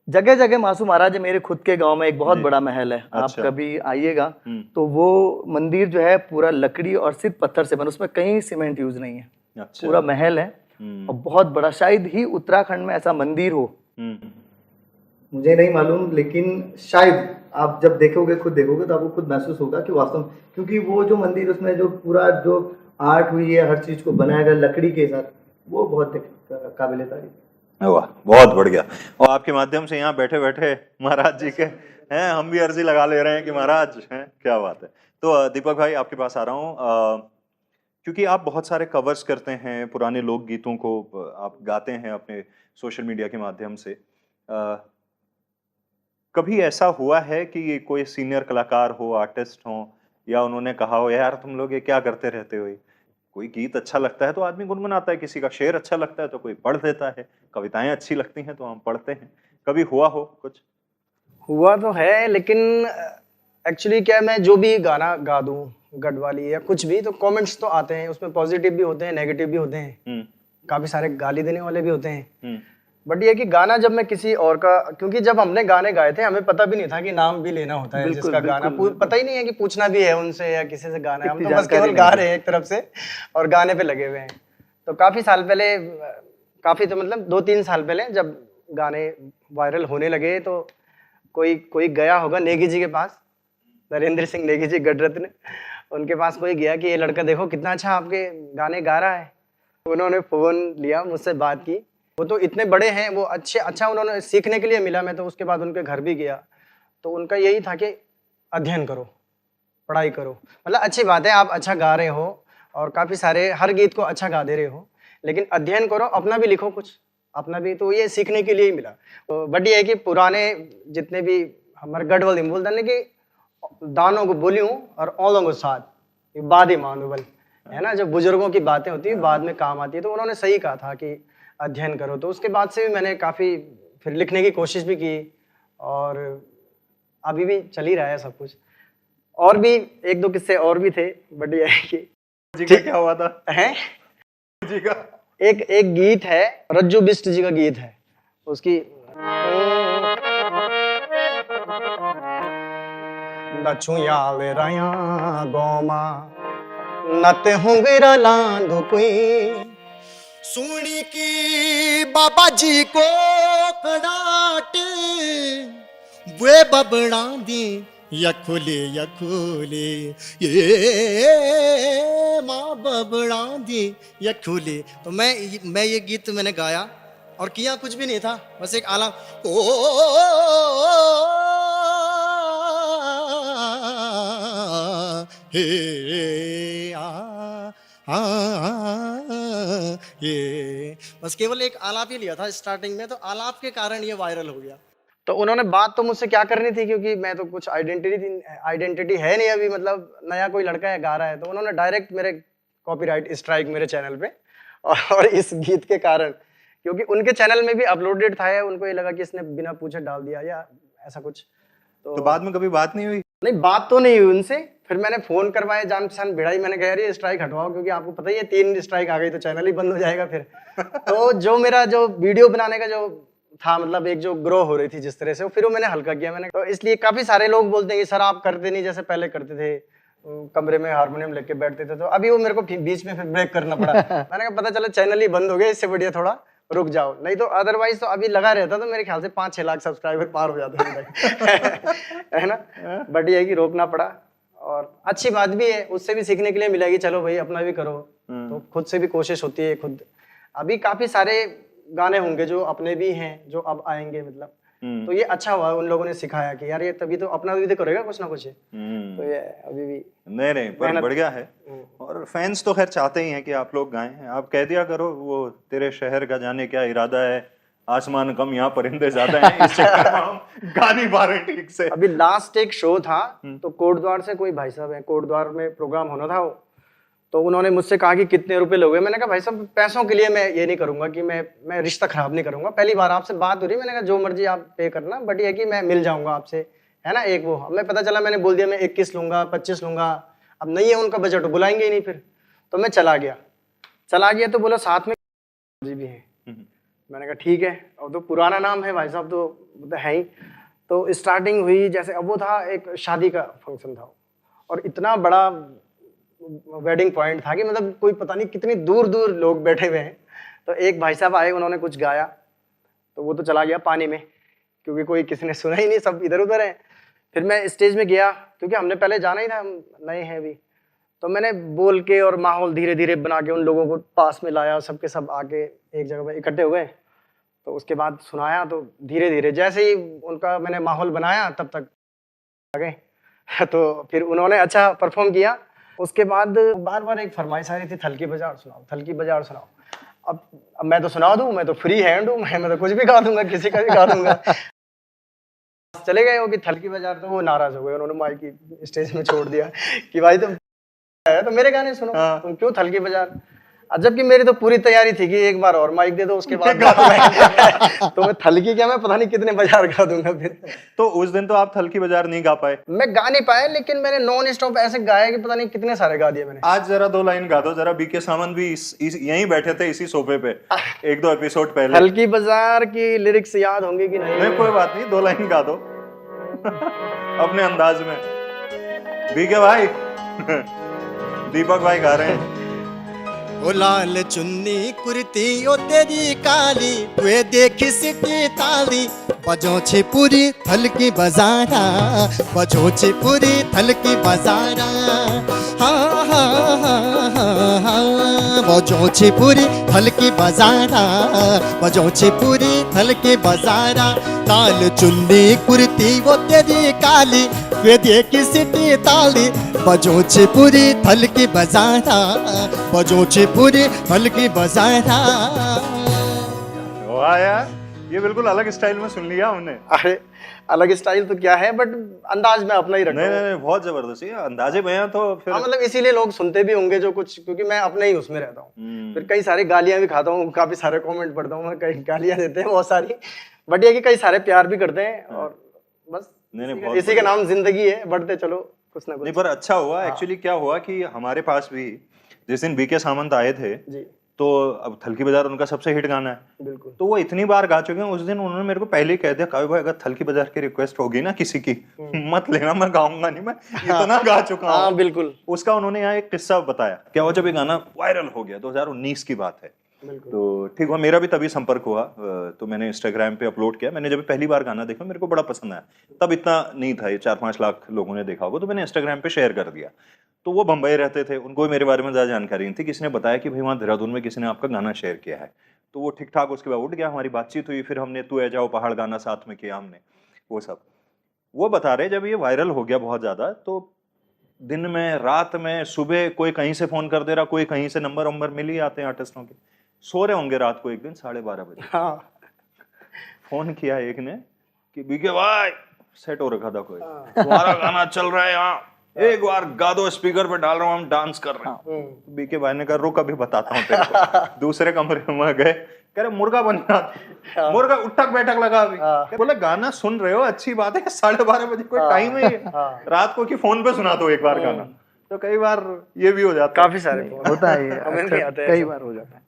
जगह जगह मासूम महाराज है। मेरे खुद के गांव में एक बहुत बड़ा महल है। अच्छा। आप कभी आइएगा तो वो मंदिर जो है पूरा लकड़ी और सिर्फ पत्थर से बना, उसमें कहीं सीमेंट यूज नहीं है। अच्छा। पूरा महल है और बहुत बड़ा, शायद ही उत्तराखंड में ऐसा मंदिर हो। मुझे नहीं मालूम, लेकिन शायद आप जब देखोगे, खुद देखोगे तो आपको खुद महसूस होगा कि वास्तव में, क्योंकि वो जो मंदिर, उसमें जो पूरा जो आर्ट हुई है, हर चीज को बनाया गया लकड़ी के साथ, वो बहुत काबिल तारीफ। वाह, बहुत बढ़िया। और आपके माध्यम से यहाँ बैठे बैठे महाराज जी के हैं, हम भी अर्जी लगा ले रहे हैं कि महाराज हैं, क्या बात है। तो दीपक भाई आपके पास आ रहा हूँ, क्योंकि आप बहुत सारे कवर्स करते हैं, पुराने लोक गीतों को आप गाते हैं अपने सोशल मीडिया के माध्यम से। कभी ऐसा हुआ है कि कोई सीनियर कलाकार हो, आर्टिस्ट हो, या उन्होंने कहा हो यार तुम लोग ये क्या करते रहते हो? कोई गीत अच्छा लगता है तो आदमी गुनगुनाता है, किसी का शेर अच्छा लगता है तो कोई पढ़ देता है, कविताएं अच्छी लगती हैं तो हम पढ़ते हैं। कभी हुआ हो कुछ? हुआ तो है, लेकिन एक्चुअली क्या है, मैं जो भी गाना गा दूं, गढ़वाली या कुछ भी, तो कमेंट्स तो आते हैं, उसमें पॉजिटिव भी होते हैं, नेगेटिव भी होते हैं, काफी सारे गाली देने वाले भी होते हैं। बट ये कि गाना जब मैं किसी और का, क्योंकि जब हमने गाने गाए थे हमें पता भी नहीं था कि नाम भी लेना होता है बिल्कुल, जिसका गाना, बिल्कुल, पता ही नहीं है कि पूछना भी है उनसे या किसी से गाना है, हम इतनी तो बस जानकारी केवल नहीं गा थी। रहे हैं एक तरफ से और गाने पे लगे हुए हैं। तो काफी साल पहले, काफी तो मतलब 2-3 साल पहले जब गाने वायरल होने लगे तो कोई कोई गया होगा नेगी जी के पास, नरेंद्र सिंह नेगी जी गढ़रत्न, उनके पास कोई गया कि ये लड़का देखो कितना अच्छा आपके गाने गा रहा है। उन्होंने फ़ोन लिया, मुझसे बात की। वो तो इतने बड़े हैं, वो अच्छा उन्होंने सीखने के लिए मिला। मैं तो उसके बाद उनके घर भी गया, तो उनका यही था कि अध्ययन करो, पढ़ाई करो। मतलब अच्छी बात है, आप अच्छा गा रहे हो और काफ़ी सारे हर गीत को अच्छा गा दे रहे हो, लेकिन अध्ययन करो, अपना भी लिखो कुछ, अपना भी। तो ये सीखने के लिए ही मिला। तो बट ये है कि पुराने जितने भी हमारे गढ़वाल में बोलते हैं कि दानों को बोलियूं और औलों को साथ, ये बाद ही मानूबल है ना। जब बुजुर्गों की बातें होती है बाद में काम आती है, तो उन्होंने सही कहा था कि अध्ययन करो। तो उसके बाद से भी मैंने काफ़ी फिर लिखने की कोशिश भी की और अभी भी चल ही रहा है सब कुछ। और भी 1-2 किस्से और भी थे, बट ये है कि जी का क्या हुआ था? हैं जी का एक गीत है, रज्जू बिष्ट जी का गीत है, उसकी दछुयाल रया गोमा नत हुंगरा लांदो कोई सुनी की बाबा जी को कड़ाट वे बबड़ा दी यखुले यखुले ये माँ बबड़ा दी यखुले। तो मैं ये गीत मैंने गाया और किया कुछ भी नहीं था, बस एक आला ओ हे आ ये बस केवल एक आलाप ही लिया था स्टार्टिंग में, तो आलाप के कारण ये वायरल हो गया। तो उन्होंने बात तो मुझसे क्या करनी थी, क्योंकि मैं तो कुछ आइडेंटिटी है नहीं अभी, मतलब नया कोई लड़का है गा रहा है। तो उन्होंने डायरेक्ट मेरे कॉपीराइट स्ट्राइक मेरे चैनल पे और इस गीत के कारण, क्योंकि उनके चैनल में भी अपलोडेड था, उनको ये लगा कि इसने बिना पूछे डाल दिया या ऐसा कुछ। तो बाद में कभी बात नहीं हुई? नहीं, बात तो नहीं हुई उनसे। फिर मैंने फोन करवाए, जान पहचान भिड़ाई, मैंने कहा ये स्ट्राइक हटवाओ, क्योंकि आपको पता ही है 3 स्ट्राइक आ गई तो चैनल ही बंद हो जाएगा फिर। तो जो मेरा जो वीडियो बनाने का जो था, मतलब एक जो ग्रो हो रही थी जिस तरह से, फिर वो मैंने हल्का किया। मैंने तो इसलिए काफी सारे लोग बोलते हैं कि सर आप करते नहीं जैसे पहले करते थे, कमरे में हारमोनियम लेके बैठते थे। तो अभी वो मेरे को बीच में फिर ब्रेक करना पड़ा। मैंने कहा पता चला चैनल ही बंद हो गया, इससे बढ़िया थोड़ा रुक जाओ। नहीं तो अदरवाइज तो अभी लगा रहता तो मेरे ख्याल से 5-6 लाख सब्सक्राइबर पार हो जाते हैं है ना। बट ये है कि रोकना पड़ा, और अच्छी बात भी है, उससे भी सीखने के लिए मिलेगी। चलो भाई अपना भी करो, तो खुद से भी कोशिश होती है। खुद अभी काफी सारे गाने होंगे जो अपने भी हैं, जो अब आएंगे, मतलब तो ये अच्छा हुआ उन लोगों ने सिखाया कि यार ये तभी तो अपना भी तो करेगा कुछ ना कुछ। तो ये अभी भी नहीं पर बढ़िया है। और फैंस तो खैर चाहते ही हैं कि आप लोग गाएं। आप कह दिया करो वो तेरे शहर का जाने क्या इरादा है, आसमान कम यहाँ परिंदे ज्यादा हैं, इस चक्कर में हम गा नहीं पा रहे ठीक से। अभी लास्ट एक शो था, तो कोटद्वार से कोई भाई साहब है, कोटद्वार में प्रोग्राम होना था वो, तो उन्होंने मुझसे कहा कि कितने रुपए लोगे। मैंने कहा भाई साहब पैसों के लिए मैं ये नहीं करूंगा कि मैं रिश्ता खराब नहीं करूंगा। पहली बार आपसे बात हो रही, मैंने कहा जो मर्जी आप पे करना, बट ये कि मैं मिल जाऊंगा आपसे, है ना। एक वो हमें पता चला, मैंने बोल दिया मैं 21 लूंगा, 25 लूंगा, अब नहीं है उनका बजट, बुलाएंगे ही नहीं फिर। तो मैं चला गया तो बोला साथ में जी भी है। मैंने कहा ठीक है, अब तो पुराना नाम है भाई साहब, तो है ही। तो स्टार्टिंग हुई जैसे, अब वो था एक शादी का फंक्शन था, और इतना बड़ा वेडिंग पॉइंट था कि मतलब कोई पता नहीं कितनी दूर दूर लोग बैठे हुए हैं। तो एक भाई साहब आए, उन्होंने कुछ गाया, तो वो तो चला गया पानी में, क्योंकि कोई किसी ने सुना ही नहीं, सब इधर उधर है। फिर मैं स्टेज में गया, क्योंकि हमने पहले जाना ही था, हम नए हैं अभी। तो मैंने बोल के और माहौल धीरे धीरे बना के उन लोगों को पास में लाया, सबके सब आके एक जगह पे इकट्ठे हो गए। तो उसके बाद सुनाया, तो धीरे धीरे जैसे ही उनका मैंने माहौल बनाया तब तक आ गए। तो फिर उन्होंने अच्छा परफॉर्म किया। उसके बाद बार बार एक फरमाइश आ रही थी, थलकी बजा और सुनाओ, थलकी बजा और सुनाओ। अब मैं तो सुना दूं, मैं तो फ्री हैंड हूँ, मैं तो कुछ भी गा दूंगा, किसी का भी गा दूंगा। चले गए हो कि थलकी बजा, तो वो नाराज हो गए, उन्होंने माइक की स्टेज में छोड़ दिया कि भाई तुम है तो मेरे गाने सुनो, तुम क्यों थलकी बजा। जबकि मेरी तो पूरी तैयारी थी कि एक बार और माइक दे दो उसके बाद तो मैं थलकी क्या मैं पता नहीं कितने बाजार गा दूंगा फिर। तो उस दिन तो आप थलकी बाजार नहीं गा पाए। मैं गा नहीं पाया, लेकिन मैंने नॉन स्टॉप ऐसे गाया कि पता नहीं कितने सारे गा दिए मैंने। आज जरा 2 लाइन गा दो जरा। बीके सामंत भी यहीं बैठे थे इसी सोफे पे 1-2 एपिसोड पहले। थलकी बाजार की लिरिक्स याद होंगी कि नहीं? नहीं कोई बात नहीं, 2 लाइन गा दो अपने अंदाज में। बीके भाई दीपक भाई गा रहे हैं। ओ लाल चुन्नी कुर्ती ओ तेरी काली, वे देख सिटी ताली, बजो छिपुरी थलकी बजारा, बजो छिपुरी थलकी बजारा, हाँ हाँ हाँ हाँ, बजो छिपुरी थलकी बजारा, बजो छिपुरी थलकी बजारा, लाल चुन्नी कुर्ती वो तेरी काली, वे देख सिटी ताली, बजो छिपुरी थलकी बजारा, बजो छिपुरी थलकी बजारा। वाह यार, ये बिल्कुल अलग स्टाइल में सुन लिया हमने। अरे अलग स्टाइल तो क्या है, बट अंदाज में अपना ही रखता नहीं हूँ। नहीं नहीं, बहुत जबरदस्त है अंदाजे बयां तो फिर। हाँ मतलब इसीलिए लोग सुनते भी होंगे जो कुछ, क्योंकि मैं अपने ही उसमें रहता हूँ। फिर कई सारी गालियां भी खाता हूँ, काफी सारे कमेंट पढ़ता हूँ मैं, कई गालियां देते हैं बहुत सारी, बट ये कि कई सारे प्यार भी करते हैं और बस नहीं, बहुत इसी का नाम जिंदगी है, बढ़ते चलो कुछ ना कुछ। नहीं पर अच्छा हुआ। एक्चुअली क्या हुआ कि हमारे पास भी जिस दिन बीके सामंत आए थे जी तो अब थलकी बाजार उनका सबसे हिट गाना है, बिल्कुल। तो वो इतनी बार गा चुके हैं। उस दिन उन्होंने मेरे को पहले ही कह दिया काव्य भाई अगर थलकी बाजार की रिक्वेस्ट होगी ना किसी की मत लेना, मैं गाऊंगा नहीं, मैं इतना गा चुका हूँ। हाँ बिल्कुल उसका उन्होंने यहाँ एक किस्सा बताया। क्या हुआ जब ये गाना वायरल हो गया 2019 की बात है, तो ठीक हुआ मेरा भी तभी संपर्क हुआ। तो मैंने इंस्टाग्राम पे अपलोड किया। मैंने जब पहली बार गाना देखा मेरे को बड़ा पसंद आया। तब इतना नहीं था, ये 4-5 लाख लोगों ने देखा होगा, तो मैंने इंस्टाग्राम पे शेयर कर दिया। तो वो बम्बई रहते थे, उनको मेरे बारे में ज़्यादा जानकारी नहीं थी। किसी ने बताया कि भाई वहाँ देहरादून में किसी ने आपका गाना शेयर किया है। तो वो ठीक ठाक उसके बाद उठ गया, हमारी बातचीत हुई। फिर हमने तू ए जाओ पहाड़ गाना साथ में किया हमने, वो सब। वो बता रहे जब ये वायरल हो गया बहुत ज़्यादा, तो दिन में रात में सुबह कोई कहीं से फ़ोन कर दे रहा, कोई कहीं से नंबर वंबर मिल ही आते हैं आर्टिस्टों के। सो रहे होंगे रात को एक दिन 12:30 बजे हाँ फोन किया एक ने कि बीके भाई सेट हो रखा था कोई, तुम्हारा गाना चल रहा है यहाँ, एक बार गा दो, स्पीकर पे डाल रहा हूँ, हम डांस कर रहे हैं। बीके भाई ने कहा रुक अभी बताता हूँ तेरे को। दूसरे कमरे में गए, कह रहे मुर्गा बन रहा, मुर्गा उठक बैठक लगा अभी। बोले गाना सुन रहे हो अच्छी बात है, 12:30 बजे कोई टाइम है ये? रात को कि फोन पे सुना दो एक बार गाना। तो कई बार ये भी हो जाता है। काफी सारे फोन होता है ये, हमें नहीं आते कई ऐसा। बार हो जाता है।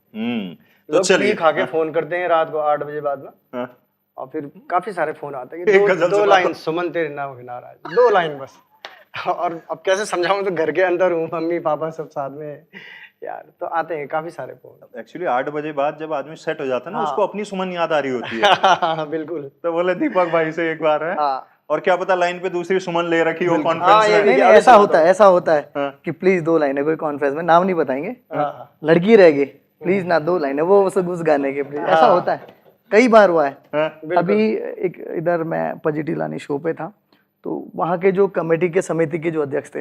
तो लोग चलिए पी खा के फोन करते हैं रात को 8 बजे बाद में, हाँ। और फिर काफी सारे फोन आते हैं कि एक दो गजल दो सुना लाइन दो। सुमन तेरे नाम के नाराज, 2 लाइन बस। और अब कैसे समझाऊं, तो घर के अंदर हूँ, मम्मी पापा सब साथ में यार, तो आते हैं काफी सारे फोन। एक्चुअली 8 बजे बाद जब आदमी सेट हो जाता है ना, उसको अपनी सुमन याद आ रही होती है। हाँ बिल्कुल। तो बोले दीपक भाई से एक बार है, हाँ और क्या पता लाइन पे दूसरी सुमन ले रखी हो हाँ, कॉन्फ्रेंस ये में। भी नहीं, याद ऐसा है, होता है, ऐसा होता है हाँ। कि प्लीज 2 लाइनें, कोई कॉन्फ्रेंस में नाम नहीं बताएंगे, हाँ। लड़की रह गई प्लीज ना 2 लाइनें, वो उसे घुस गाने के प्लीज, ऐसा होता है, कई बार हुआ है। हाँ। अभी एक इधर मैं पजिटी लानी शो पे था, तो वहाँ के जो कमेटी के समिति के जो अध्यक्ष थे,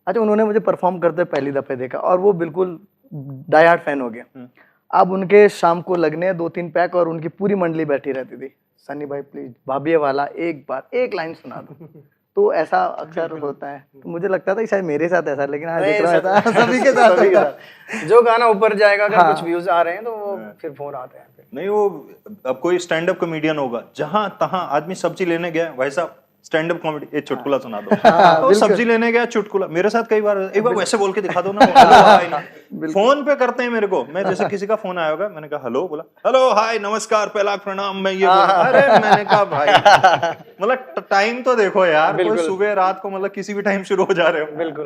अच्छा उन्होंने मुझे परफॉर्म करते पहली दफे देखा और वो बिल्कुल डाई हार्ड फैन हो गया। अब उनके शाम को लगने 2-3 पैक और उनकी पूरी मंडली बैठी रहती थी, सनी भाई प्लीज भाभी वाला एक बार 1 लाइन सुना दो। तो ऐसा अक्सर होता है। तो मुझे लगता था कि शायद मेरे साथ ऐसा, लेकिन आज देख रहा हूं ऐसा सभी के साथ सभी के होता है। साथ। जो गाना ऊपर जाएगा, अगर हाँ। कुछ व्यूज आ रहे हैं तो वो फिर फोन आते हैं फिर। नहीं वो अब कोई स्टैंड अप कॉमेडियन होगा, जहां तहां आदमी सब्जी लेने गया, भाई साहब स्टैंड अप कॉमेडी एक चुटकुला सुना दो। तो सब्जी लेने गया चुटकुला, मेरे साथ कई बार, एक बार वैसे बोल के दिखा दो ना, हेलो हाय ना। फोन पे करते हैं मेरे को, मैं जैसे किसी का फोन आया होगा, मैंने कहा हेलो, बोला हेलो हाय नमस्कार पहला प्रणाम, मैं ये बोला, अरे मैंने कहा भाई मतलब टाइम तो देखो यार, कोई सुबह रात को मतलब किसी भी टाइम शुरू हो जा रहे हो। बिल्कुल।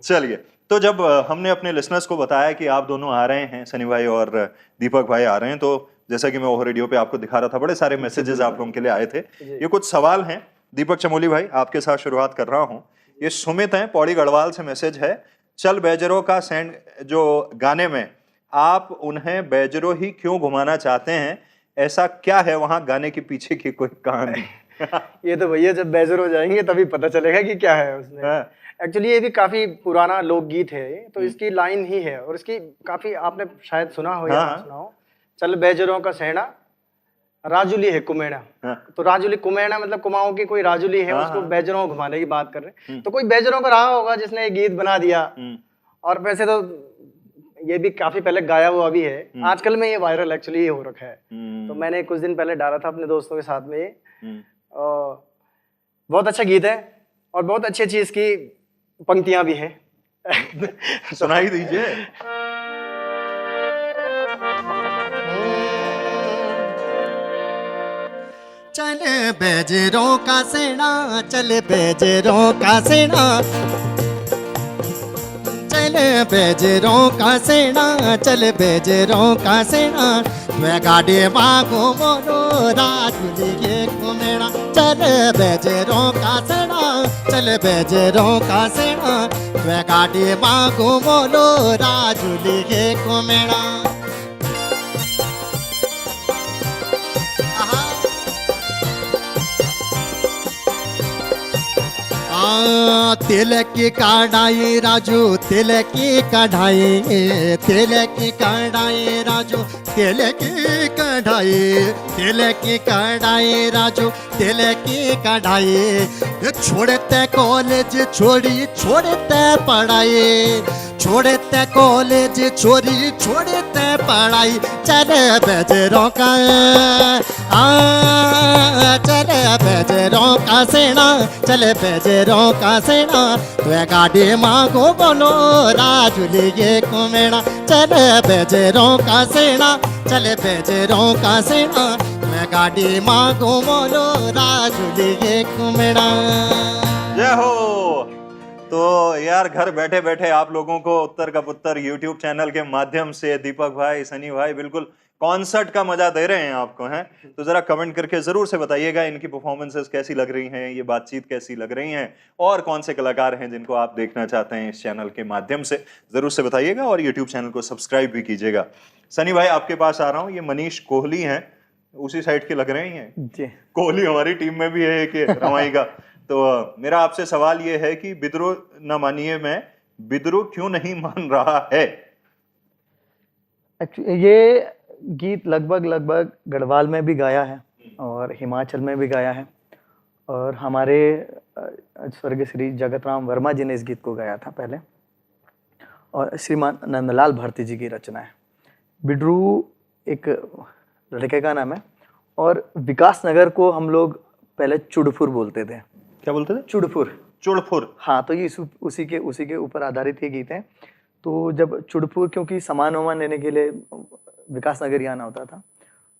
चलिए, तो जब हमने अपने लिसनर्स को बताया कि आप दोनों आ रहे हैं, सनी भाई और दीपक भाई आ रहे हैं, तो जैसा कि मैं ओह रेडियो पे आपको दिखा रहा था, बड़े सारे मैसेजेस आप लोगों के लिए आए थे। ये कुछ सवाल हैं। दीपक चमोली भाई, आपके साथ शुरुआत कर रहा हूं। ये सुमित हैं, पौड़ी गढ़वाल से मैसेज है, चल बैजरो का सेंड जो गाने में आप उन्हें बैजरो ही क्यों घुमाना चाहते हैं, ऐसा क्या है वहां गाने के पीछे की कोई कहानी? ये तो भैया जब बेजर हो जाएंगे तभी पता चलेगा कि क्या है उसमें। हाँ। एक्चुअली ये भी काफी पुराना लोकगीत है ये, तो इसकी लाइन ही है, और इसकी काफी आपने शायद सुना हो या हाँ। ना सुना हो, चल बैजरों का सहना राजुली है कुमेना। हाँ। तो राजुली कुमेना मतलब कुमाऊं की कोई राजुली है, हाँ, उसको हाँ। बैजरों को घुमाने की बात कर रहे हैं। तो कोई बैजरों का रहा होगा जिसने ये गीत बना दिया। और वैसे तो ये भी काफी पहले गाया हुआ भी है। आजकल में ये वायरल एक्चुअली हो रखा है। तो मैंने कुछ दिन पहले डाला था अपने दोस्तों के साथ में ये। बहुत अच्छा गीत है और बहुत अच्छी अच्छी इसकी पंक्तियां भी हैं। सुनाई दीजिए। चल बेजरों का सेना, चल बेजरों का सेना, चल बेजरों का सेना, चल बेजरों का सेना, मैं गाड़ी मांगो मोरो राजुली के कुमेड़ा। चल बेजरों का सेना, चल बेजरों का सेना, मैं गाड़ी मांगो मोरो राजुली के कुमेड़ा। तिल की कढ़ाई राजू, तिल की कढ़ाई, तिल की कढ़ाई राजू, तिल की कढ़ाई, तिल की कढ़ाई राजू, तिल की कढ़ाई। छोड़ते कॉलेज छोड़ी, छोड़ते पढ़ाई, छोड़ते कॉलेज छोड़ी, छोड़ते पढ़ाई। चल बेजरों का, चल बेजरों का सेना, चल बेजरों का सेना, तो गाड़ी मांगो बोलो राजुली के कुमेड़ा। चल बेजरों का सेना, चल बेजरों का सेना, मैं गाड़ी मांगो बोलो राजुली के कुमेड़ा। जय हो। तो यार घर बैठे बैठे आप लोगों को उत्तर का पुत्र यूट्यूब चैनल के माध्यम से दीपक भाई, सनी भाई बिल्कुल कॉन्सर्ट का मजा दे रहे हैं आपको, हैं? तो जरा कमेंट करके जरूर से बताइएगा इनकी परफॉर्मेंसेस कैसी लग रही हैं, ये बातचीत कैसी लग रही हैं, और कौन से कलाकार हैं जिनको आप देखना चाहते हैं इस चैनल के माध्यम से, जरूर से बताइएगा। और यूट्यूब चैनल को सब्सक्राइब भी कीजिएगा। सनी भाई आपके पास आ रहा हूँ, ये मनीष कोहली हैं, उसी साइड के लग रहे हैं जी। कोहली हमारी टीम में भी है एक रवाई का। तो मेरा आपसे सवाल ये है कि विद्रोह न मानिए में विद्रोह क्यों नहीं मान रहा है? ये गीत लगभग गढ़वाल में भी गाया है और हिमाचल में भी गाया है, और हमारे स्वर्गीय श्री जगत राम वर्मा जी ने इस गीत को गाया था पहले, और श्रीमान नंदलाल भारती जी की रचना है। बिडरू एक लड़के का नाम है, और विकास नगर को हम लोग पहले चुड़फुर बोलते थे। क्या बोलते थे? चुड़फुर। चुड़फुर। हाँ, तो ये उसी के ऊपर आधारित ये गीत है। तो जब चुड़फुर, क्योंकि सामान वामान लेने के लिए विकास नगर ही आना होता था,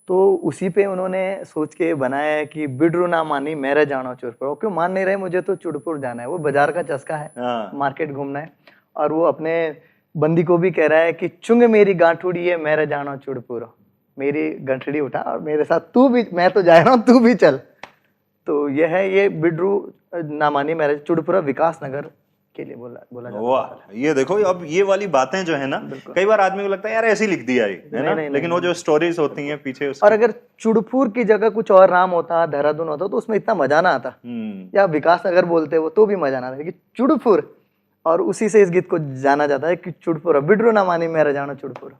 तो उसी पे उन्होंने सोच के बनाया है कि बिडरू ना मानी मेरे जानो चुड़पुर। क्यों मान नहीं रहे, मुझे तो चुड़पुर जाना है, वो बाजार का चस्का है, मार्केट घूमना है। और वो अपने बंदी को भी कह रहा है कि चुंग मेरी गांठुड़ी है मेरे जानो चुड़पुर, मेरी गंठड़ी उठा और मेरे साथ तू भी, मैं तो जा रहा हूँ तू भी चल। तो यह है, ये बिडरू ना मानी मेरे चुड़पुरा विकास नगर के लिए बोला जाता है। वाह, ये देखो, अब ये वाली बातें जो है ना, कई बार आदमी को लगता है यार ऐसे लिख दिया है ना, लेकिन वो जो स्टोरीज होती हैं पीछे उसकी। और अगर चुड़पुर की जगह कुछ और नाम होता, देहरादून होता, तो उसमें इतना मजा ना आता, या विकास नगर बोलते वो तो भी मजा ना आता, लेकिन चुड़पुर, और उसी से इस गीत को जाना जाता है कि चुड़पुर बिडरू ना मानी मेरा जाना चुड़पुर।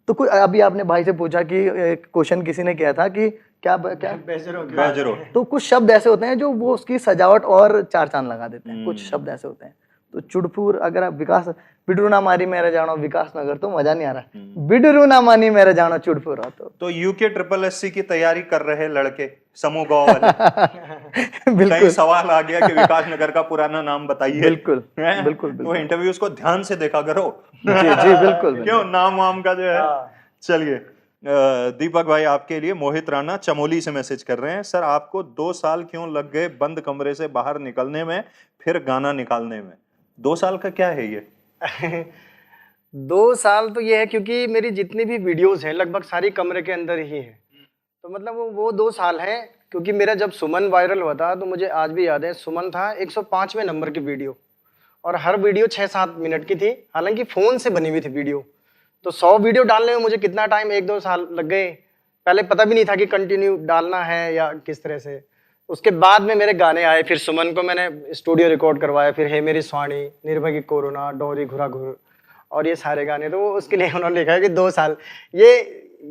तो कुछ अभी आपने भाई से पूछा कि क्वेश्चन किसी ने किया था कि क्या बेजरो। तो कुछ शब्द ऐसे होते हैं जो वो उसकी सजावट और चार चांद लगा देते हैं, कुछ शब्द ऐसे होते हैं। तो चुड़पुर, अगर आप विकास बिडरू ना मारी मेरा जानो विकास नगर, तो मजा नहीं आ रहा। बिडरू ना मानी मेरा जानो चुड़पुर। तो यूके SSC की तैयारी कर रहे लड़के समूह गाँव वाले, कई सवाल आ गया कि विकास नगर का पुराना नाम बताइए। बिल्कुल बिल्कुल। वो इंटरव्यूज को ध्यान से देखा करो। जी बिल्कुल। क्यों नाम वाम का जो है। चलिए, दीपक भाई आपके लिए मोहित राणा चमोली से मैसेज कर रहे हैं, सर आपको 2 साल क्यों लग गए बंद कमरे से बाहर निकलने में, फिर गाना निकालने में? 2 साल का क्या है ये? 2 साल तो ये है क्योंकि मेरी जितनी भी वीडियोस हैं लगभग सारी कमरे के अंदर ही है। तो मतलब वो 2 साल है, क्योंकि मेरा जब सुमन वायरल हुआ था तो मुझे आज भी याद है, सुमन था 105वें नंबर की वीडियो, और हर वीडियो 6-7 मिनट की थी, हालांकि फ़ोन से बनी हुई थी वीडियो। तो 100 वीडियो डालने में मुझे कितना टाइम, 1-2 साल लग गए। पहले पता भी नहीं था कि कंटिन्यू डालना है या किस तरह से। उसके बाद में मेरे गाने आए, फिर सुमन को मैंने स्टूडियो रिकॉर्ड करवाया, फिर हे मेरी स्वाणी, निर्भय की कोरोना, डोरी घुरा घुर, और ये सारे गाने। तो उसके लिए उन्होंने लिखा है कि 2 साल।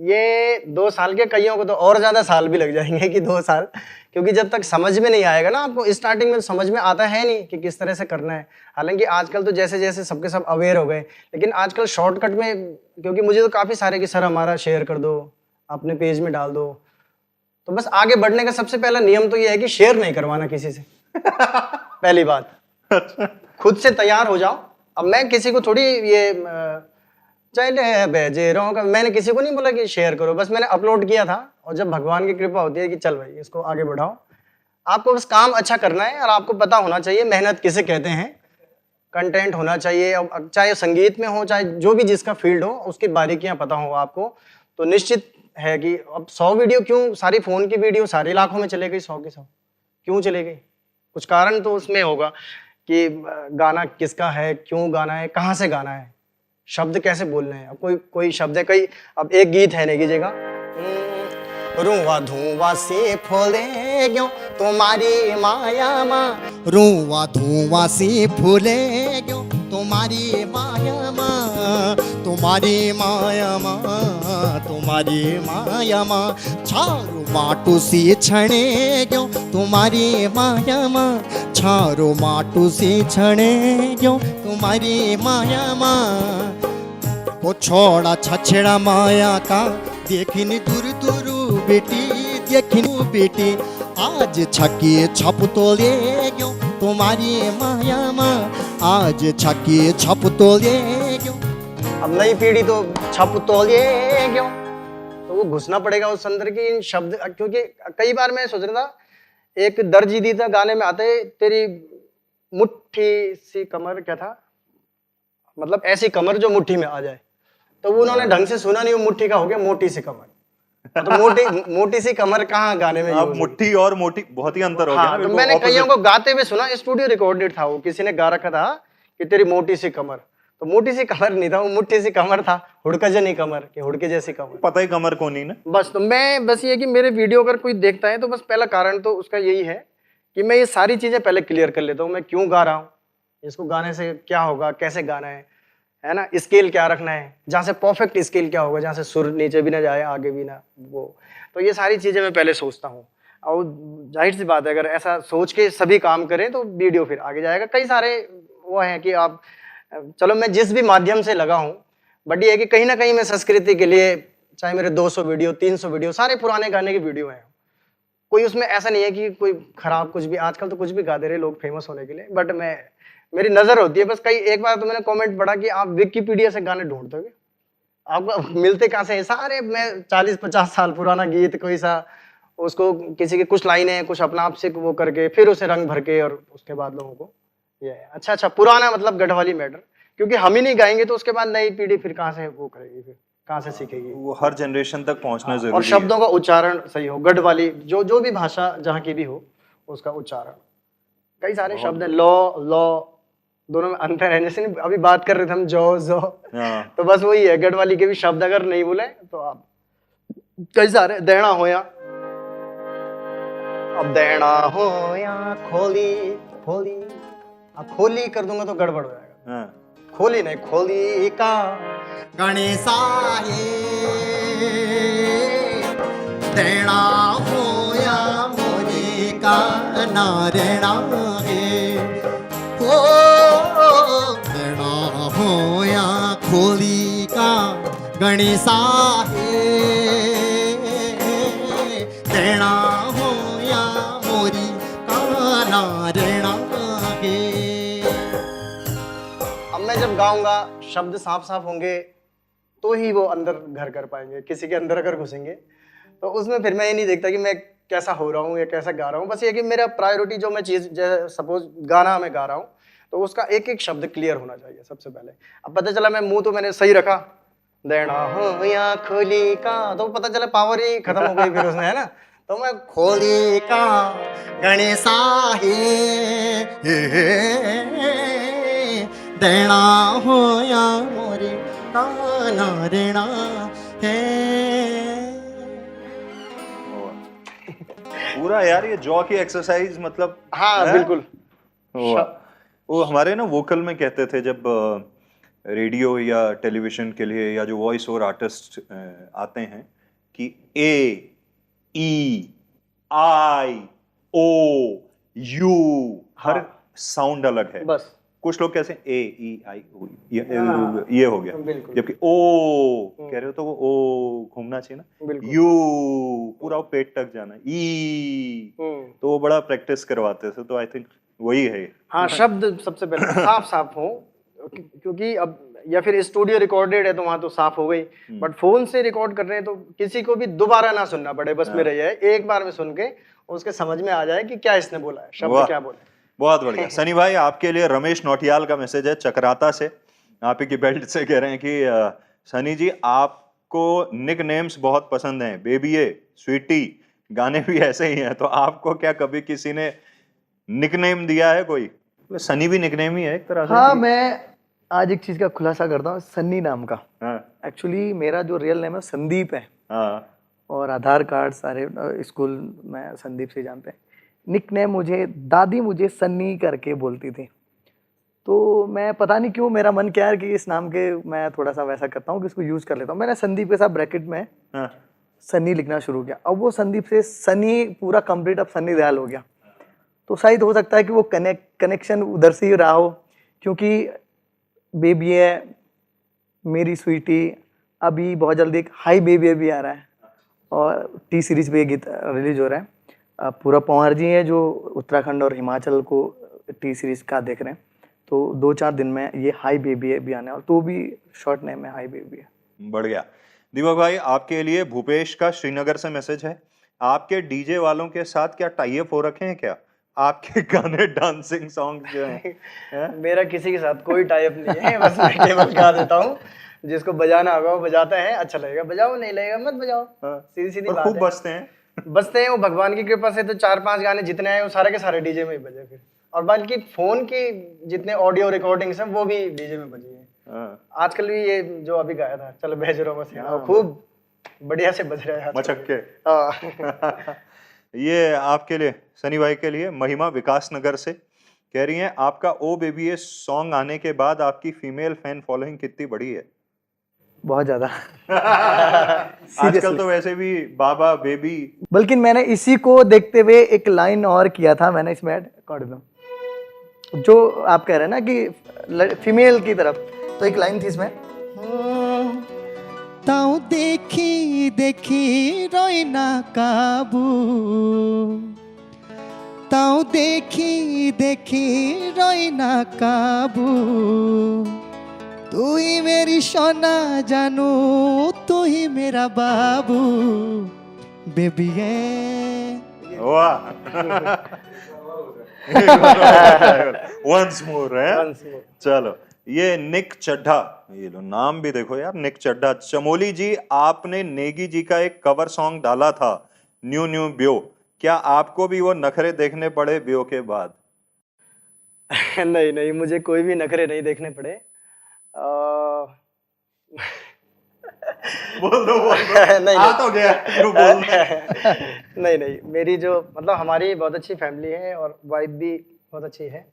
ये 2 साल के, कईयों को तो और ज़्यादा साल भी लग जाएंगे कि 2 साल, क्योंकि जब तक समझ में नहीं आएगा ना आपको, स्टार्टिंग में समझ में आता है नहीं कि किस तरह से करना है। हालांकि आजकल तो जैसे जैसे सबके सब अवेयर हो गए, लेकिन आजकल शॉर्टकट में, क्योंकि मुझे तो काफ़ी सारे कि सर हमारा शेयर कर दो, अपने पेज में डाल दो, तो बस आगे बढ़ने का सबसे पहला नियम तो ये है कि शेयर नहीं करवाना किसी से। पहली बात, खुद से तैयार हो जाओ। अब मैं किसी को थोड़ी ये चले भेजे रहा हूँ, मैंने किसी को नहीं बोला कि शेयर करो, बस मैंने अपलोड किया था। और जब भगवान की कृपा होती है कि चल भाई इसको आगे बढ़ाओ, आपको बस काम अच्छा करना है और आपको पता होना चाहिए मेहनत किसे कहते हैं, कंटेंट होना चाहिए। अब चाहे संगीत में हो, चाहे जो भी जिसका फील्ड हो, उसकी बारीकियां पता हो आपको, तो निश्चित है कि अब 100 वीडियो क्यों, सारी फोन की वीडियो सारे लाखों में चले गई, 100 की 100 क्यों चले गई? कुछ कारण तो उसमें होगा कि गाना किसका है, क्यों गाना है, कहाँ से गाना है, शब्द कैसे बोलने हैं। अब कोई शब्द है, कई, अब एक गीत है नहीं कीजिएगा, रुआ धुआं से फूले क्यों तुम्हारी माया माँ, रुआ धुआं से फूले क्यों तुम्हारी माया माँ, तुम्हारी माया माँ, तुम्हारी माया माँ, छारू माटू से छणे क्यों तुम्हारी माया माँ, छारू माटू से छणे क्यों तुम्हारी माया माँ, वो छोड़ा छछड़ा माया का देखिन दूर दूर बेटी, देखिन बेटी आज छकी छप तोले क्यों तुम्हारी माया माँ, आज छकी छप तोले क्यों। अब नई पीढ़ी तो छप तोलिए क्यों, तो वो घुसना पड़ेगा उस अंदर की इन शब्द। क्योंकि कई बार मैं सोच रहा था, एक दर्जीदीदा गाने में आते, तेरी मुट्ठी सी कमर, क्या था, मतलब ऐसी कमर जो मुट्ठी में आ जाए, तो वो उन्होंने ढंग से सुना नहीं, वो मुट्ठी का हो गया मोटी सी कमर। तो मोटी सी कमर कहाँ गाने में? अब मुट्ठी और मोटी बहुत ही अंतर हो गया हाँ, ना, तो बिल्कुल मैंने opposite। कईयों को गाते हुए सुना, स्टूडियो रिकॉर्डेड था वो, किसी ने गा रखा था कि तेरी मोटी सी कमर, तो मोटी सी कमर नहीं था वो, मुट्ठी सी कमर था, हुड़कजनी कमर, कि हुड़के जैसी कमर। पता ही कमर को नहीं ना। बस, तो मैं बस ये कि मेरे वीडियो अगर कोई देखता है तो बस पहला कारण तो उसका यही है कि मैं ये सारी चीजें पहले क्लियर कर लेता हूँ, मैं क्यों गा रहा हूँ, इसको गाने से क्या होगा, कैसे गाना है ना, स्केल क्या रखना है, जहाँ से परफेक्ट स्केल क्या होगा, जहाँ से सुर नीचे भी ना जाए आगे भी ना, वो तो ये सारी चीजें मैं पहले सोचता हूँ। और जाहिर सी बात है, अगर ऐसा सोच के सभी काम करें तो वीडियो फिर आगे जाएगा। कई सारे वो हैं कि आप, चलो मैं जिस भी माध्यम से लगा हूँ, बट ये है कि कहीं ना कहीं मैं संस्कृति के लिए, चाहे मेरे 200 वीडियो 300 वीडियो सारे पुराने गाने की वीडियो हैं, कोई उसमें ऐसा नहीं है कि कोई खराब कुछ भी, आजकल तो कुछ भी गा दे रहे लोग फेमस होने के लिए, बट मेरी नजर होती है बस। कई एक बार तो मैंने कमेंट पढ़ा कि आप विकिपीडिया से गाने ढूंढ दोगे, आपको मिलते कहाँ से हैं सारे? मैं 40-50 साल पुराना गीत कोई सा, उसको किसी के कुछ लाइनें कुछ अपना आप से वो करके फिर उसे रंग भर के, और उसके बाद लोगों को ये अच्छा पुराना मतलब गढ़वाली मैटर, क्योंकि हम ही नहीं गाएंगे तो उसके बाद नई पीढ़ी फिर कहाँ से वो करेगी, फिर कहाँ से सीखेगी? वो हर जनरेशन तक पहुंचना जरूरी और शब्दों का उच्चारण सही हो, गढ़वाली जो भी भाषा जहाँ की भी हो, उसका उच्चारण। कई सारे शब्द है, लॉ दोनों में अंतर है। जैसे अभी बात कर रहे थे हम जो हाँ। तो बस वही है, गढ़वाली के भी शब्द अगर नहीं बोले तो आप कई सारे, देना होया, अब देना होया खोली खोली, अब खोली कर दूंगा तो गड़बड़ हो जाएगा। हाँ। खोली नहीं, खोली का गणेशा देना होया मोरे का नारेणा हो, देना होया खोली का गणेशा देना होया मोरी का नारेणा। अब मैं जब गाऊंगा शब्द साफ साफ होंगे तो ही वो अंदर घर कर पाएंगे। किसी के अंदर अगर घुसेंगे तो उसमें फिर मैं ये नहीं देखता कि मैं कैसा हो रहा हूँ या कैसा गा रहा हूँ। बस ये कि मेरा प्रायोरिटी जो मैं चीज़, जैसे सपोज गाना मैं गा रहा हूँ तो उसका एक एक शब्द क्लियर होना चाहिए सबसे पहले। अब पता चला मैं मुंह तो मैंने सही रखा, देना हो या खोली का, तो पता चला पावर ही खत्म हो गई फिर उसने, है ना। तो मैं खोली का गणेशा देना होया मोरे का नारेणा पूरा यार ये जॉ की एक्सरसाइज मतलब। हाँ बिल्कुल। वो हमारे ना वोकल में कहते थे, जब रेडियो या टेलीविजन के लिए या जो वॉइस ओवर आर्टिस्ट आते हैं कि ए ई आई ओ यू हर साउंड अलग है। बस कुछ लोग कैसे ए ई आई ओ ये हो गया, बिल्कुल। जबकि ओ कह रहे हो तो वो ओ घूमना चाहिए ना, बिल्कुल। यू पूरा वो पेट तक जाना, ई तो वो बड़ा प्रैक्टिस करवाते थे, तो आई थिंक वही है। हाँ, शब्द सबसे पहले साफ साफ हो, क्योंकि अब या फिर स्टूडियो रिकॉर्डेड है तो वहां तो साफ हो गई, बट फोन से रिकॉर्ड कर रहे हैं तो किसी को भी दोबारा ना सुनना पड़े, बस मेरा ये है एक बार में सुन के उसके समझ में आ जाए कि क्या इसने बोला है, शब्द क्या बोला है। बहुत बढ़िया। सनी भाई, आपके लिए रमेश नौटियाल का मैसेज है चक्राता से, आप ही की बेल्ट से कह रहे हैं कि सनी जी आपको निक नेम्स बहुत पसंद हैं, बेबीए, स्वीटी, गाने भी ऐसे ही हैं, तो आपको क्या कभी किसी ने निकनेम दिया है कोई? सनी भी निकनेम ही है एक तरह से। हाँ, मैं आज एक चीज का खुलासा करता हूँ, सन्नी नाम का। हाँ एक्चुअली मेरा जो रियल नेम है संदीप है, हाँ और आधार कार्ड सारे स्कूल में संदीप से जानते हैं। निकनेम मुझे दादी मुझे सन्नी करके बोलती थी, तो मैं पता नहीं क्यों मेरा मन क्या है कि इस नाम के मैं थोड़ा सा वैसा करता हूँ कि इसको यूज कर लेता हूँ। मैंने संदीप के साथ ब्रैकेट में हाँ। सन्नी लिखना शुरू किया। अब वो संदीप से सनी पूरा कंप्लीट अब सन्नी दयाल हो गया, तो शायद हो सकता है कि वो कनेक्शन उधर से ही रहा हो, क्योंकि बेबी है, मेरी स्वीटी, अभी बहुत जल्दी एक हाई बेबी भी आ रहा है और टी सीरीज पे ये गीत रिलीज हो रहा है। पूरा पंवार जी है जो उत्तराखंड और हिमाचल को टी सीरीज का देख रहे हैं, तो 2-4 दिन में ये हाई बेबी भी आने वाला, तो भी शॉर्ट नेम है हाई बेबी है। बढ़ गया। दीपक भाई, आपके लिए भूपेश का श्रीनगर से मैसेज है, आपके डीजे वालों के साथ क्या टाई अप हो रखे हैं क्या? आपके गाने डांसिंग सॉन्ग जो हैं मेरा किसी के साथ कोई टाई अप नहीं है, बस मैं केवल गा देता हूँ, जिसको बजाना होगा वो बजाता है, अच्छा लगेगा बजाओ, नहीं लगेगा मत बजाओ, सीधी सीधी और बात खूब है। बजते हैं। बजते हैं वो भगवान की कृपा से, तो 4-5 गाने जितने आए वो सारे के सारे डीजे में ही बजे फिर, और बल्कि फोन की जितने ऑडियो रिकॉर्डिंग्स हैं वो भी डीजे में बजी हैं। हाँ, आजकल भी ये जो अभी गाया था चलो भेज रहा हूँ बस यहाँ, खूब बढ़िया से बज रहा है आजकल। मचक के। हाँ। ये आपके लिए, सनी भाई के लिए महिमा विकास नगर से कह रही हैं, आपका ओ बेबी ए सॉन्ग आने के बाद आपकी फीमेल फैन फॉलोइंग कितनी बढ़ी है? बहुत ज्यादा। आजकल तो वैसे भी बाबा बेबी। बल्कि मैंने इसी को देखते हुए एक लाइन और किया था, मैंने इसमें ऐड कर दूं, जो आप कह रहे हैं ना कि फीमेल की तरफ, तो एक लाइन थी इसमें, ताऊ देखी देखी रोई ना काबू, ताऊ देखी देखी रोई ना काबू, तू ही मेरी सोना जानू, तू ही मेरा बाबू, बेबी है। वाह। वंस मोर है। चलो, ये निक चड्ढा, ये लो नाम भी देखो यार, निक चड्ढा। चमोली जी, आपने नेगी जी का एक कवर सॉन्ग डाला था, न्यू न्यू ब्यो, क्या आपको भी वो नखरे देखने पड़े ब्यो के बाद? नहीं नहीं, मुझे कोई भी नखरे नहीं देखने पड़े। बोल दो नहीं, आ तो गया, क्यों बोल दो? नहीं नहीं, मेरी जो मतलब हमारी बहुत अच्छी फैमिली है और वाइफ भी बहुत अच्छी है,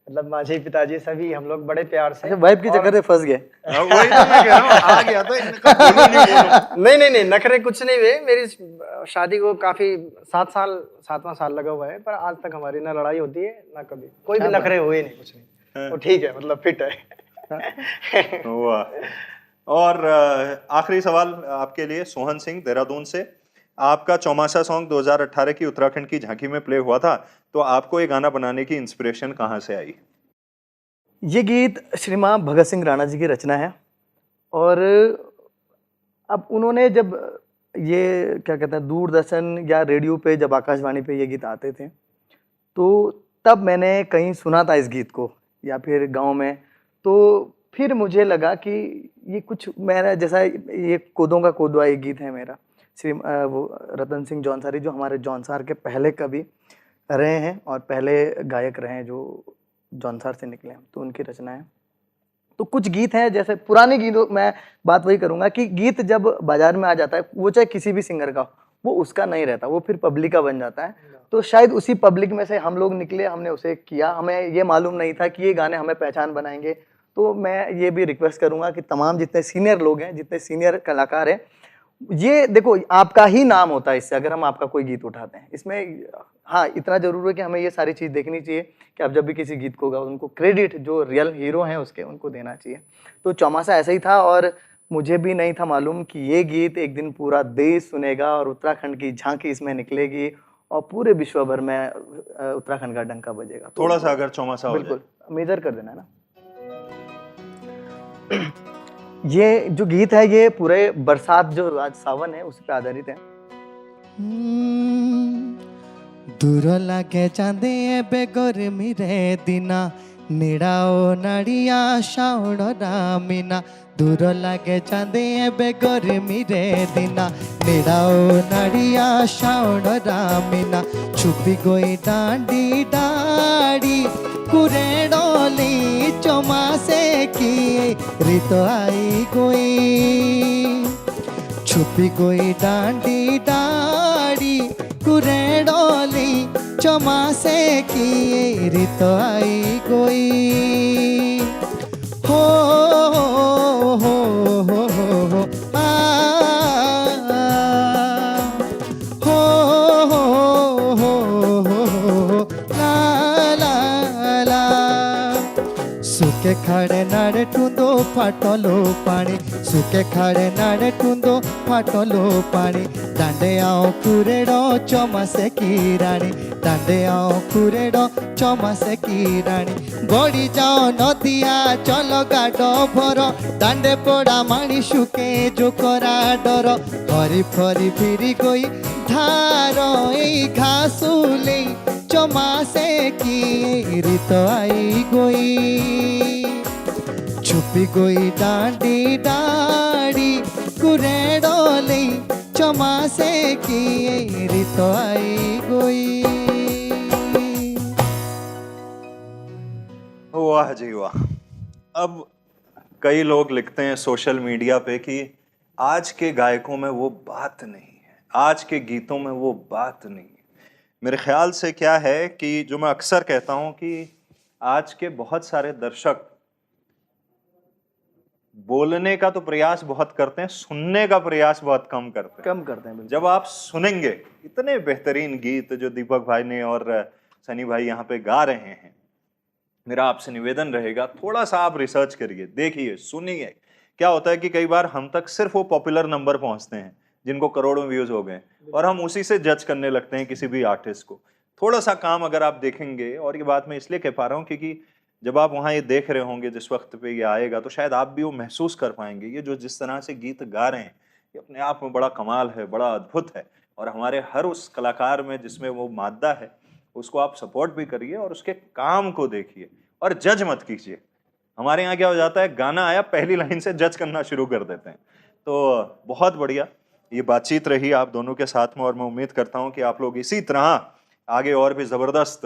मतलब माझी पिताजी सभी हम लोग बड़े प्यार से। वाइफ की चक्कर से फंस गए। वही तो मैं कह रहा हूँ, आ गया तो इनका बोलो नहीं बोलो। नहीं नहीं नहीं, नखरे कुछ नहीं हुए, मेरी शादी को काफी 7वां साल लगा हुआ है, पर आज तक हमारी ना लड़ाई होती है ना कभी कोई भी नखरे हुए नहीं, कुछ नहीं, तो ठीक है, मतलब फिट है। वाह। और आखिरी सवाल आपके लिए सोहन सिंह देहरादून से, आपका चौमासा सॉन्ग 2018 की उत्तराखंड की झांकी में प्ले हुआ था, तो आपको ये गाना बनाने की इंस्पिरेशन कहाँ से आई? ये गीत श्रीमान भगत सिंह राणा जी की रचना है, और अब उन्होंने जब ये क्या कहते हैं दूरदर्शन या रेडियो पे, जब आकाशवाणी पे ये गीत आते थे, तो तब मैंने कहीं सुना था इस गीत को या फिर गांव में, तो फिर मुझे लगा कि ये कुछ मेरा जैसा, ये कोदों का कोदवा एक गीत है मेरा, वो रतन सिंह जौनसारी जो हमारे जौनसार के पहले कवि रहे हैं और पहले गायक रहे हैं जो जौनसार से निकले हैं, तो उनकी रचना है। तो कुछ गीत हैं जैसे पुराने गीतों, मैं बात वही करूँगा कि गीत जब बाजार में आ जाता है, वो चाहे किसी भी सिंगर का, वो उसका नहीं रहता, वो फिर पब्लिक का बन जाता है। तो शायद उसी पब्लिक में से हम लोग निकले, हमने उसे किया, हमें ये मालूम नहीं था कि ये गाने हमें पहचान बनाएंगे, तो मैं ये भी रिक्वेस्ट करूंगा कि तमाम जितने सीनियर लोग हैं, जितने सीनियर कलाकार हैं, ये देखो आपका ही नाम होता है इससे, अगर हम आपका कोई गीत उठाते हैं इसमें। हाँ, इतना जरूर है कि हमें ये सारी चीज़ देखनी चाहिए कि आप जब भी किसी गीत को गाओ उनको क्रेडिट जो रियल हीरो हैं उसके उनको देना चाहिए। तो चौमासा ऐसा ही था, और मुझे भी नहीं था मालूम कि ये गीत एक दिन पूरा देश सुनेगा और उत्तराखंड की झांकी इसमें निकलेगी और पूरे विश्व भर में उत्तराखंड का डंका बजेगा। तो थोड़ा सा अगर चौमासा हो बिल्कुल मेजर कर देना है ना। ये जो गीत है ये पूरे बरसात जो आज सावन है उस पर आधारित है। दूर लागे चांदे एबे गर्मी रे दिना निड़ाओ नाड़िया शाउड़ रामिना। दूर लागे चांदे एबे गर्मी रे दिना निड़ाओ नाड़िया शाउड़ रामिना। छुपी गई डांडी डाड़ी कुरे डोली चौमासे की रीत आई गई। छुपी गई डांडी डाड़ी कुरे डोली चौमासे की रीत आई गई। हो आ ला सुके खड़े नाड़े टूंदो फाटलो पानी। सुके खड़े नाड़े टूंदो फाटलो पानी। दांडे आओ कुरेड़ो चौमासे की रानी। दांडे आओ कुरेड़ो चौमासे की रानी। गड़ी जाओ नदिया चलो गाडो भरो। दांडे पड़ा माणी शुके जो करा डर। हरी फरी फिरी गई धारो ई घासुली चौमासे की रीत आई गई। छुपी गई डांडी डाड़ी कुरे डोली चौमासे की रीत आई गई। वाह जी वाह। अब कई लोग लिखते हैं सोशल मीडिया पे कि आज के गायकों में वो बात नहीं है, आज के गीतों में वो बात नहीं है। मेरे ख्याल से क्या है कि जो मैं अक्सर कहता हूं कि आज के बहुत सारे दर्शक बोलने का तो प्रयास बहुत करते हैं, सुनने का प्रयास बहुत कम करते हैं। बिल्कुल। जब आप सुनेंगे इतने बेहतरीन गीत जो दीपक भाई ने और सनी भाई यहाँ पे गा रहे हैं, मेरा आपसे निवेदन रहेगा थोड़ा सा आप रिसर्च करिए, देखिए, सुनिए। क्या होता है कि कई बार हम तक सिर्फ वो पॉपुलर नंबर पहुंचते हैं जिनको करोड़ों व्यूज हो गए और हम उसी से जज करने लगते हैं किसी भी आर्टिस्ट को। थोड़ा सा काम अगर आप देखेंगे, और ये बात मैं इसलिए कह पा रहा हूँ क्योंकि जब आप वहाँ ये देख रहे होंगे जिस वक्त पे ये आएगा तो शायद आप भी वो महसूस कर पाएंगे। ये जो जिस तरह से गीत गा रहे हैं ये अपने आप में बड़ा कमाल है, बड़ा अद्भुत है। और हमारे हर उस कलाकार में जिसमें वो मादा है उसको आप सपोर्ट भी करिए और उसके काम को देखिए और जज मत कीजिए। हमारे यहाँ क्या हो जाता है, गाना आया पहली लाइन से जज करना शुरू कर देते हैं। तो बहुत बढ़िया ये बातचीत रही आप दोनों के साथ में, और मैं उम्मीद करता हूँ कि आप लोग इसी तरह आगे और भी ज़बरदस्त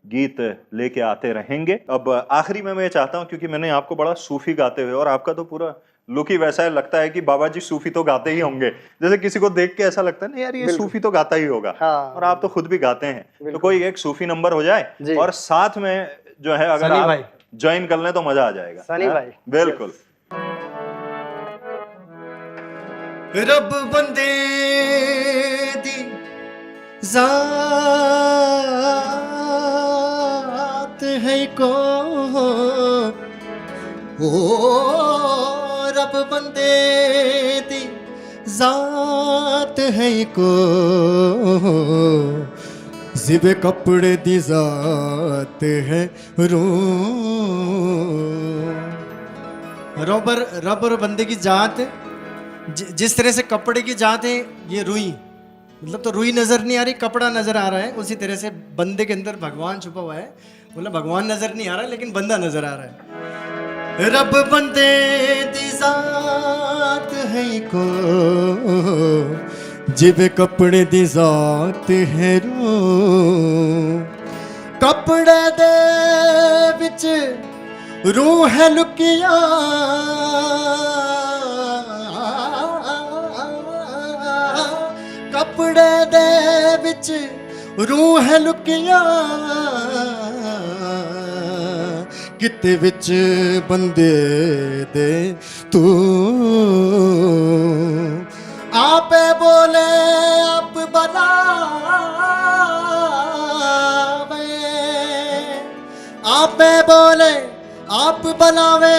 गीत लेके आते रहेंगे। अब आखिरी में मैं चाहता हूँ, क्योंकि मैंने आपको बड़ा सूफी गाते हुए, और आपका तो पूरा लुक ही वैसा है, लगता है कि बाबा जी सूफी तो गाते ही होंगे। जैसे किसी को देख के ऐसा लगता है ना यार ये सूफी तो गाता ही होगा। हाँ, और आप तो खुद भी गाते हैं। तो कोई एक सूफी नंबर हो जाए और साथ में जो है अगर आप ज्वाइन कर लें तो मजा आ जाएगा। सनी भाई बिल्कुल। रब बंदे दी जात है को, ओ रब बंदे दी जात है को, जिबे कपड़े दी जात है रू। रब और बंदे की जात, जिस तरह से कपड़े की जात है ये रुई, मतलब तो रुई नजर नहीं आ रही, कपड़ा नजर आ रहा है। उसी तरह से बंदे के अंदर भगवान छुपा हुआ है। मतलब भगवान नजर नहीं आ रहा है लेकिन बंदा नजर आ रहा है। रब बंदे दी जात है को, जिबे कपड़े दी जात है रू। कपड़े दे विच रूह है लुकिया, कपड़े दे विच रूह लुकिया, ਗਿੱਤੇ ਵਿੱਚ ਬੰਦੇ ਦੇ ਤੂੰ आपे बोले आप बनावे आपे बोले आप बनावे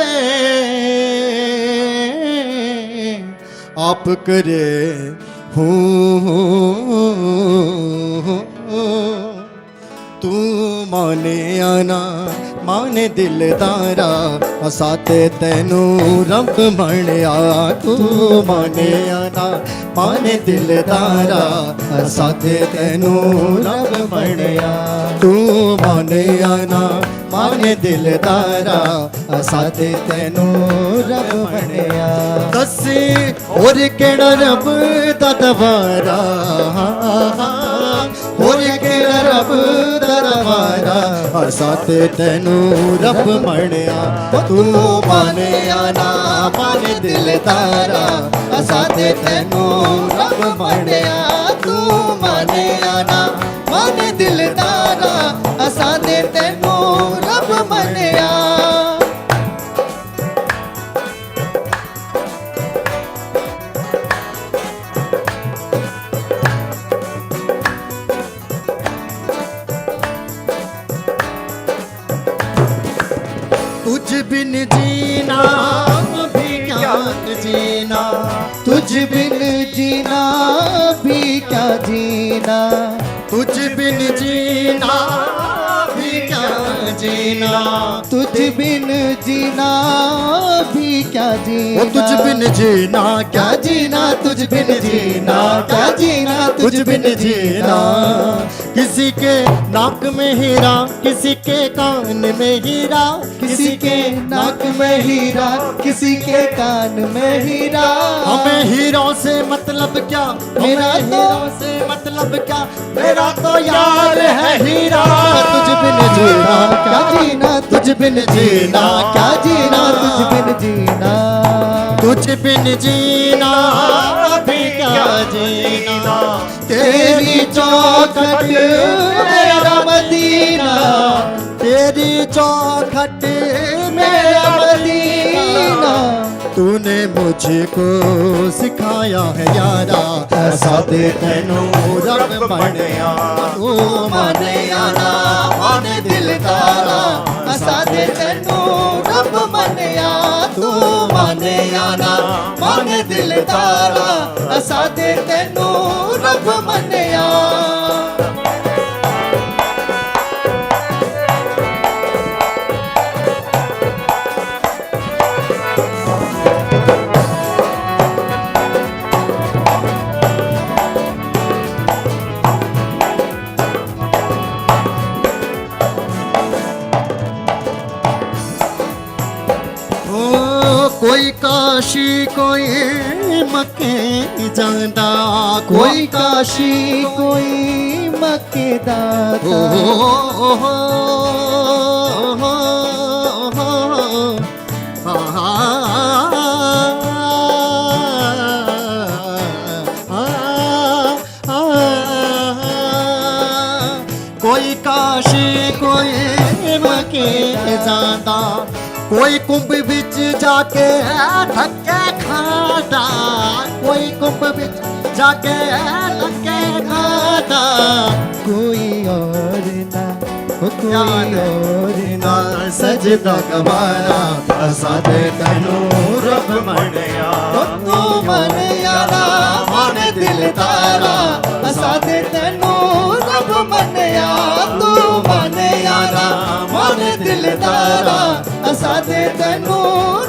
आप करे हूँ तू माने आना माने दिलदारा असाते तेनू रब मणिया तू माने आना माने दिलदारा असाते तेनू रब मणिया तू माने आना माने दिलदारा असाते तेनू रब मणिया दसी और केड़ा रब दा दवारा और केड़ा रब दा दवारा असाते तेनू रब मणिया तू माने आना माने दिलदारा असाते तेनू रब मणिया तू माने आना माने दिलदारा असाते तेनू रब मणिया तुझ बिन जीना भी क्या जीना तुझ बिन जीना भी क्या जीना तुझ बिन जीना भी क्या जीना तुझ बिन जीना भी क्या जीना तुझ बिन जीना क्या जीना तुझ बिन जीना क्या जीना तुझ बिन जीना किसी के नाक में हीरा किसी के कान में हीरा किसी के नाक में हीरा किसी के कान में हीरा हमें हीरों से मतलब क्या मेरा हीरों से मतलब क्या मेरा तो यार है हीरा तुझ बिन जीना क्या जीना तुझ बिन जीना क्या जीना तुझ बिन जीना तुझ बिन जीना भी क्या जीना तेरी चौखट मेरा मदीना तेरी चौखट मेरा मदीना तूने मुझको सिखाया है यारा ऐसा दे तेनू रब मणिया तू माने आना माने दिलदारा ऐसा दे तेनू रब मणिया तू माने आना माने दिलदारा ऐसा दे तेनू रब मणिया कोई काशी कोई मक्के जांदा कोई काशी कोई मक्के दाता कोई काशी कोई मक्के जांदा कोई कुंभ बिच जाके धक्के खाता कोई कुंभ बिच जाके धक्के खाता कोई और ना कोई और ना सजदा गवारा असादे तनू रब मणिया तू मणिया ना माने दिल तारा असादे तनू रब मणिया तू मणिया ना माने दिल तारा असादे तनू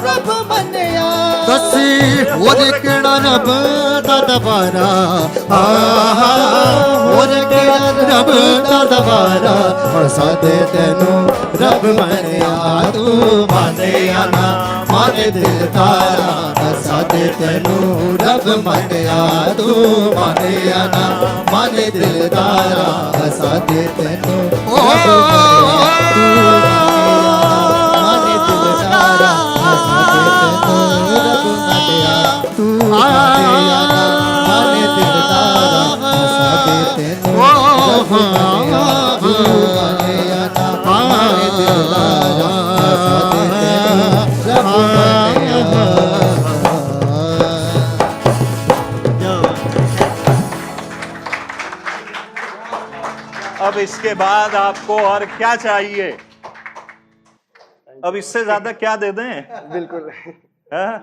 रब मणिया दसी ओरे केड़ा रब दा दवारा ओरे केड़ा रब दा दवारा असादे तनू रब मणिया तू माने आना माने दिल तारा असादे तनू रब मणिया तू माने आना माने दिल तारा असादे तनू रब मणिया तू माने दिल तारा असादे तनू रब मणिया तू माने आना माने दिल तारा असादे तनू रब मणिया तू माने आना माने दिल तारा अब इसके बाद आपको और क्या चाहिए? अब इससे ज्यादा क्या दे दें? बिल्कुल। हाँ?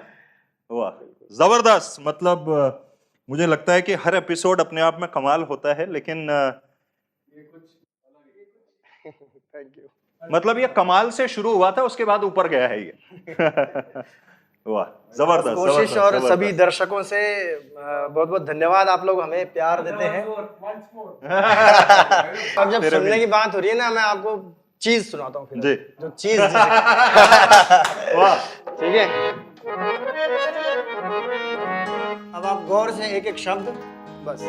वाह, जबरदस्त। मतलब मुझे लगता है कि हर एपिसोड अपने आप में कमाल होता है, लेकिन थैंक यू। मतलब ये कमाल से शुरू हुआ था, उसके बाद ऊपर गया है ये। वाह, जबरदस्त। कोशिश जबरदस्त, और जबरदस्त। सभी दर्शकों से बहुत बहुत धन्यवाद। आप लोग हमें प्यार देते हैं। अब जब तेरे सुनने भी। की बात हो रही है ना, मैं आपको चीज सुनाता हूँ फिर। जी। जो चीज वाह, ठीक है। अब आप गौर से एक एक शब्द बस।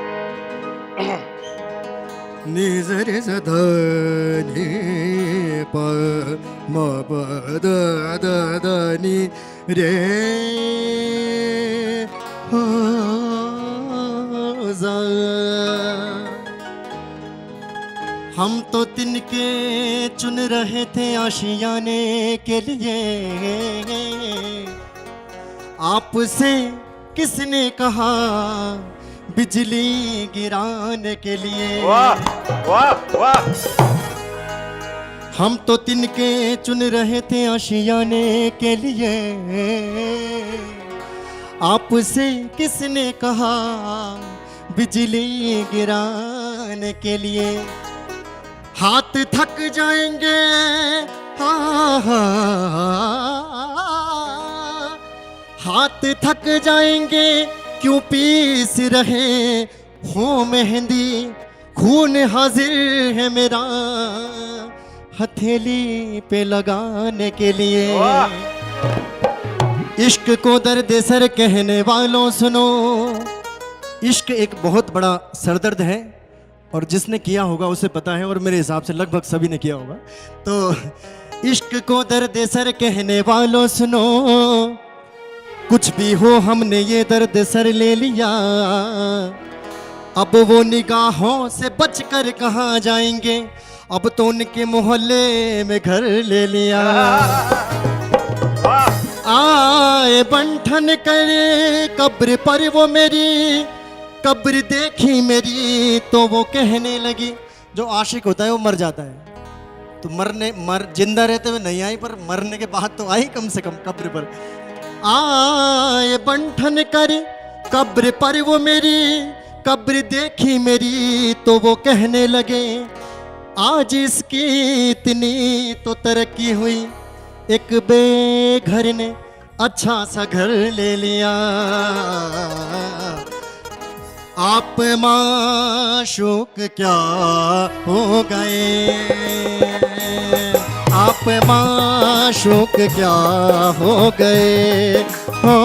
निजर सधनी प म प द द द नि रे हो जा। हम तो तिनके चुन रहे थे आशियाने के लिए, आपसे किसने कहा बिजली गिराने के लिए। वाह, वाह, वाह। हम तो तिनके चुन रहे थे आशियाने के लिए, आपसे किसने कहा बिजली गिराने के लिए। हाथ थक जाएंगे, हाथ थक जाएंगे, क्यों पीस रहे हो मेहंदी। खून हाजिर है मेरा हथेली पे लगाने के लिए। इश्क को दर्द सर कहने वालों सुनो। इश्क एक बहुत बड़ा सरदर्द है, और जिसने किया होगा उसे पता है, और मेरे हिसाब से लगभग सभी ने किया होगा। तो इश्क को दर्द सर कहने वालों सुनो, कुछ भी हो हमने ये दर्द सर ले लिया। अब वो निगाहों से बचकर कहाँ जाएंगे, अब तो उनके मोहल्ले में घर ले लिया। आए बंठन करे कब्र पर वो मेरी, कब्र देखी मेरी तो वो कहने लगी। जो आशिक होता है वो मर जाता है, तो जिंदा रहते हुए नहीं आई, पर मरने के बाद तो आई कम से कम कब्र पर। आए बंठन कर कब्र पर वो मेरी, कब्र देखी मेरी तो वो कहने लगे। आज इसकी इतनी तो तरक्की हुई, एक बेघर ने अच्छा सा घर ले लिया। आप माशूक क्या हो गए, आप माशूक क्या हो गए हो,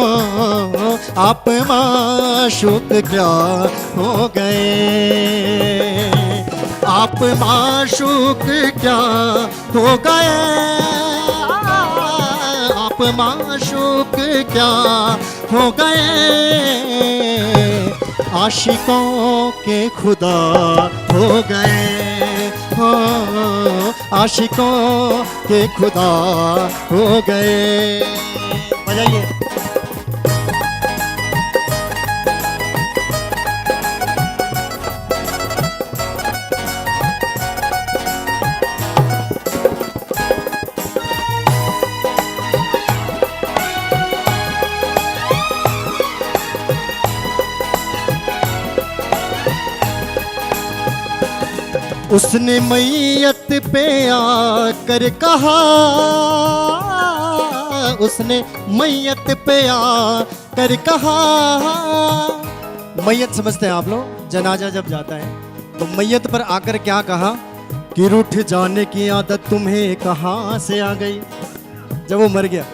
आप माशूक क्या हो गए। आप माशूक क्या हो गए, आप माशूक क्या हो गए। आशिकों के खुदा हो गए हो, आशिकों के खुदा हो गए। बजाइए। उसने मैयत पे आकर कहा, उसने मैयत पे आकर कहा। मैयत समझते हैं आप लोग, जनाजा जब जाता है तो मैयत पर आकर क्या कहा कि रूठ जाने की आदत तुम्हें कहाँ से आ गई। जब वो मर गया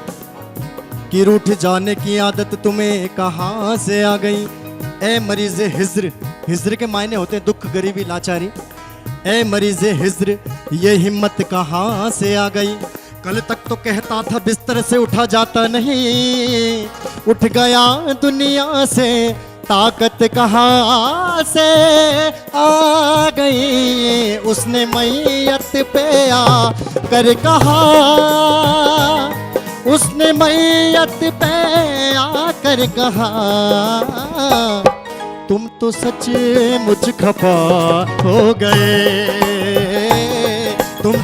कि रूठ जाने की आदत तुम्हें कहाँ से आ गई। ए मरीज़ हिज्र, हिज्र के मायने होते हैं दुख, गरीबी, लाचारी। ए मरीज़ हिज्र ये हिम्मत कहाँ से आ गई। कल तक तो कहता था बिस्तर से उठा जाता नहीं, उठ गया दुनिया से ताकत कहाँ से आ गई। उसने मैयत पे आकर कहा, उसने मैयत पे आकर कहा। तुम तो सच मुझ खफा हो गए,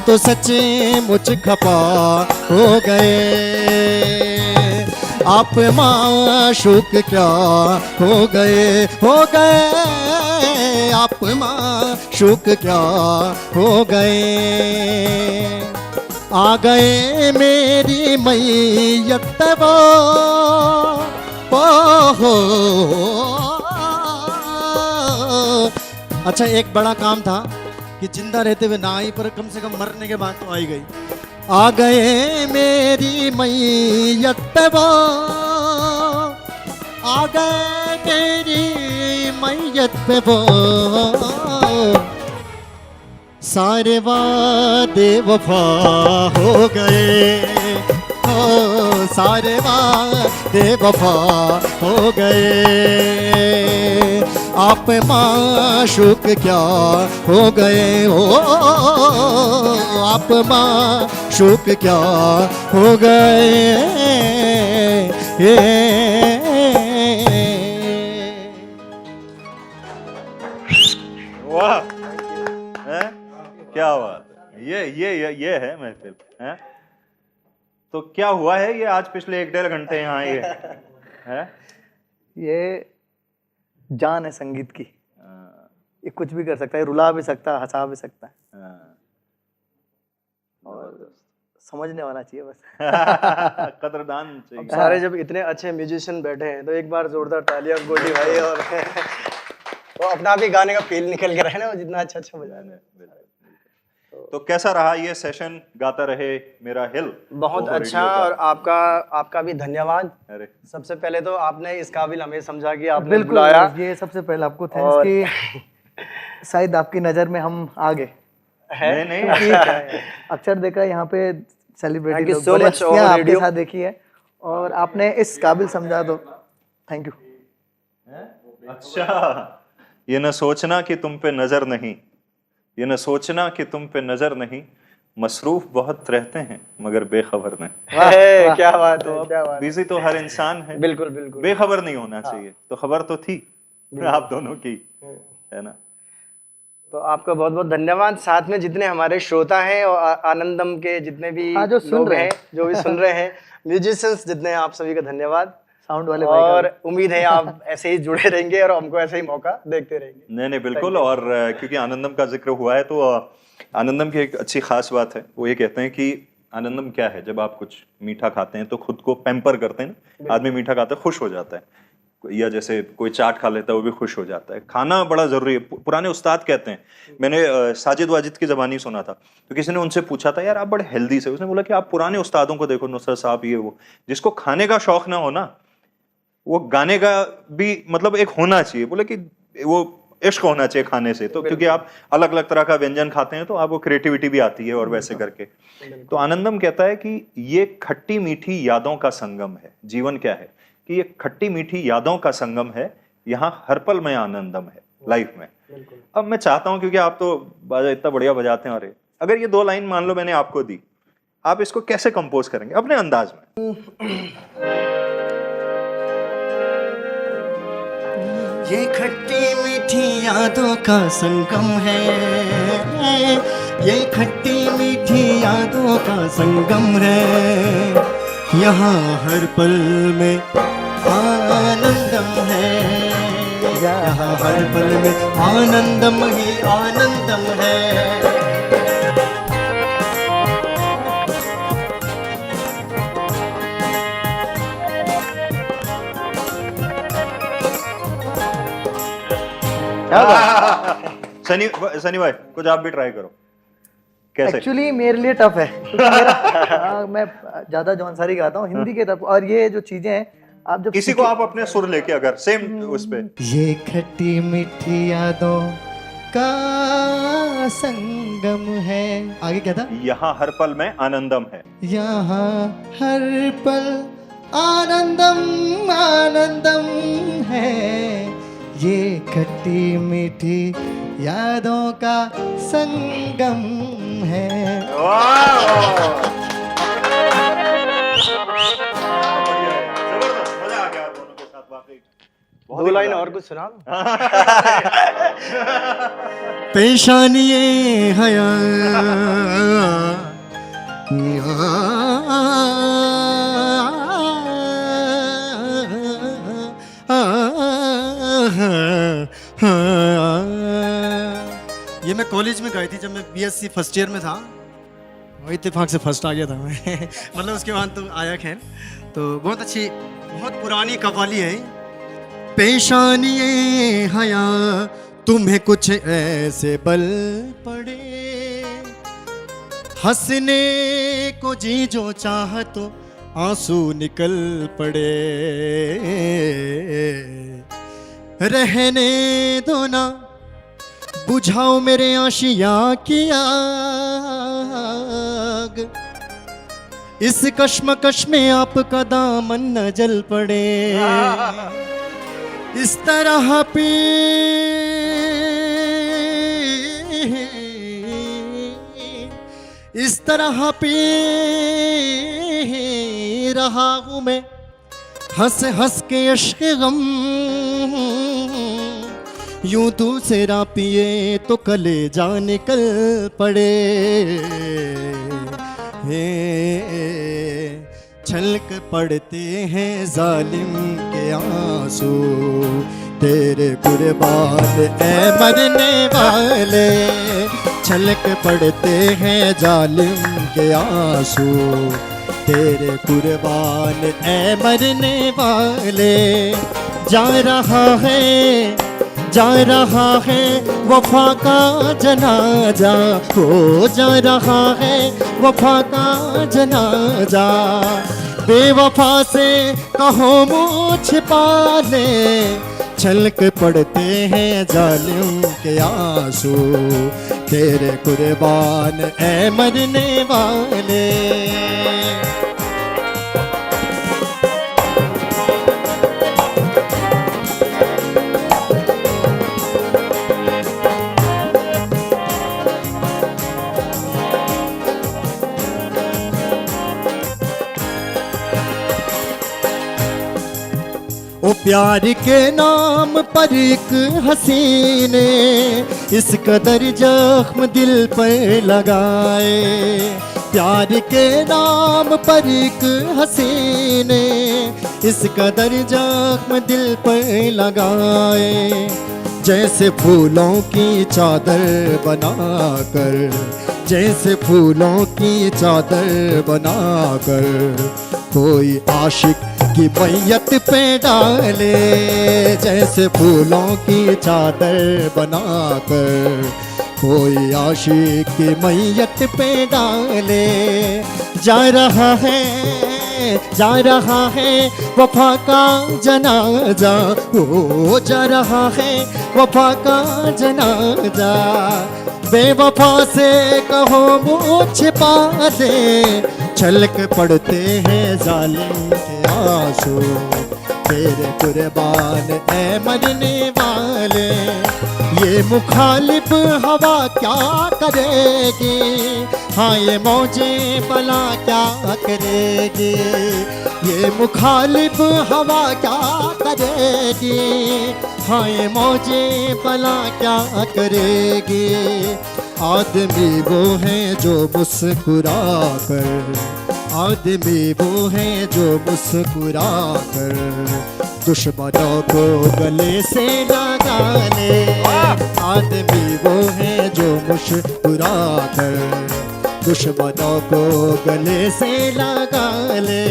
तो सचमुच खपा हो गए। आप माशूक क्या हो गए, आप माशूक क्या हो गए। आ गए मेरी मैयत पे हो। अच्छा, एक बड़ा काम था कि जिंदा रहते हुए ना आई, पर कम से कम मरने के बाद तो आई गई। आ गए मेरी मैयत पे वो, आ गए मेरी मैयत पे वो, सारे वादे वफा हो गए, ओ सारे वादे वफा हो गए। आप माशूक क्या हो गए, ओ आप माशूक क्या हो गए। वाह, हैं? क्या बात है, ये है महफिल, हैं? तो क्या हुआ है ये आज पिछले 1-1.5 घंटे यहाँ ये है? ये जान है संगीत की। ये कुछ भी कर सकता है, रुला भी सकता है, हंसा भी सकता है, और समझने वाला चाहिए बस। कदरदान चाहिए। अब सारे जब इतने अच्छे म्यूजिशियन बैठे हैं तो एक बार जोरदार तालियां गोल्डी भाई, और वो अपना आप ही गाने का फील निकल के रहे ना, वो जितना अच्छा बजा रहे हैं। तो कैसा रहा ये सेशन, गाता रहे मेरा हिल? बहुत ओहो अच्छा, रेडियो का। और आपका भी धन्यवाद। अरे सबसे पहले तो आपने इस काबिल हमें समझा कि आपने बिल्कुल, बुलाया। ये सबसे पहले आपको थैंक्स और- कि शायद आपकी नज़र में हम आ गए। नहीं अक्सर देखा यहाँ पे सेलिब्रिटी Thank you लोग so बड़े much, हस्तियां और आपके radio- साथ देखी है, और आपने इस काबिल समझा, तो थैंक यू। अच्छा, ये न सोचना कि तुम पे नजर नहीं, ये न सोचना कि तुम पे नजर नहीं, मसरूफ बहुत रहते हैं मगर बेखबर नहीं। है, क्या बात है, क्या बात बिजी तो हर इंसान है, है। बिल्कुल बिल्कुल। बेखबर नहीं होना चाहिए। तो खबर तो थी आप दोनों की, है ना? तो आपका बहुत बहुत धन्यवाद। साथ में जितने हमारे श्रोता हैं और आनंदम के जितने भी हाँ, जो सुन लोग रहे हैं, जो भी सुन रहे हैं, म्यूजिशियंस जितने हैं, आप सभी का धन्यवाद। साउंड वाले भाई का और भी। उम्मीद है आप ऐसे ही जुड़े रहेंगे और हमको ऐसे ही मौका देखते रहेंगे। नहीं बिल्कुल। और क्योंकि आनंदम का जिक्र हुआ है तो आनंदम की एक अच्छी खास बात है, वो ये कहते हैं कि आनंदम क्या है, जब आप कुछ मीठा खाते हैं तो खुद को पैम्पर करते हैं ना, आदमी मीठा खाता है खुश हो जाता है, या जैसे कोई चाट खा लेता है वो भी खुश हो जाता है। खाना बड़ा जरूरी है। पुराने उस्ताद कहते हैं, मैंने साजिद वाजिद की ज़बानी सुना था, तो किसी ने उनसे पूछा था यार आप बड़े हेल्दी से, उसने बोला कि आप पुराने उस्तादों को देखो, नुसरत साहब ये वो, जिसको खाने का शौक ना हो ना, वो गाने का भी मतलब एक होना चाहिए। बोले कि वो इश्क होना चाहिए खाने से, तो क्योंकि आप अलग अलग तरह का व्यंजन खाते हैं तो आपको क्रिएटिविटी भी आती है, और वैसे करके। तो आनंदम कहता है कि ये खट्टी मीठी यादों का संगम है। जीवन क्या है कि ये खट्टी मीठी यादों का संगम है, यहाँ हर पल में आनंदम है लाइफ में। अब मैं चाहता हूँ, क्योंकि आप तो बाजा इतना बढ़िया बजाते हैं, और अगर ये 2 लाइन मान लो मैंने आपको दी, आप इसको कैसे कंपोज करेंगे अपने अंदाज में? ये खट्टी मीठी यादों का संगम है, ये खट्टी मीठी यादों का संगम है, यहाँ हर पल में आनंदम है, यहाँ हर पल में आनंदम ही आनंदम है। सनी भाई कुछ आप भी ट्राई करो। कैसे? एक्चुअली मेरे लिए टफ है, क्योंकि मैं ज्यादा जौनसारी गाता हूँ हिंदी के तरफ, और ये जो चीजें हैं आप जब किसी को आप अपने सुर लेके अगर सेम उस पे, ये खट्टी मीठी यादों का संगम है, आगे क्या था? यहाँ हर पल में आनंदम है, यहाँ हर पल आनंदम आनंदम है, ये खट्टी मीठी यादों का संगम है। जबरदस्त, मजा आ गया दोनों के साथ वाकई। बहुत 2 ही लाइन मजा आ और गया। कुछ सुना दो। पेशानिए हया ये मैं कॉलेज में गाई थी जब मैं बीएससी फर्स्ट ईयर में था। वही इत्तेफाक से फर्स्ट आ गया था मैं मतलब उसके बाद तो आया खैर। तो बहुत अच्छी, बहुत पुरानी कव्वाली है। पेशानिए हया तुम्हें कुछ ऐसे बल पड़े, हंसने को जी जो चाह तो आंसू निकल पड़े, रहने दो ना बुझाओ मेरे आशिया की आग, इस कश्मकश में आपका दामन न जल पड़े, इस तरह पे इस तरह पे रहा हूँ मैं हंस हंस के अश्क गम, यूं दूसरा पिए तो कलेजा निकल पड़े, छलक पड़ते हैं जालिम के आंसू तेरे कुर्बान ऐ मरने वाले, छलक पड़ते हैं जालिम के आंसू तेरे कुर्बान ऐ मरने वाले, जा रहा है वफा का जनाजा, हो जा रहा है वफा का जनाजा, बेवफा से कहो मुँह छिपा ले, छलक पड़ते हैं जालिम के आंसू तेरे कुर्बान ऐ मरने वाले। ओ प्यार के नाम पर एक हसीने इस कदर जख्म दिल पर लगाए, प्यार के नाम पर एक हसीने इस कदर जख्म दिल पर लगाए, जैसे फूलों की चादर बनाकर, जैसे फूलों की चादर बनाकर कोई आशिक की मैयत पे डाले, जैसे फूलों की चादर बनाकर कोई आशिक की मैयत पे डाले, जा रहा है वफा का जनाजा, हो जा रहा है वफा का जनाजा, बेवफा से कहो मुँह छिपा दे, छलक पड़ते हैं जालिम के आंसू तेरे कुर्बान ऐ मरने वाले, ये मुखालिफ हवा क्या करेगी, हाँ ये मौजें भला क्या करेगी, ये मुखालिफ हवा क्या करेगी, हाँ ये मौजें भला क्या करेगी, आदमी वो हैं जो मुस्कुरा कर, आदमी वो हैं जो मुस्कुरा कर दुश्मनों को गले से लगा ले, आदमी वो हैं जो मुस्कुरा कर दुश्मनों को गले से लगा ले,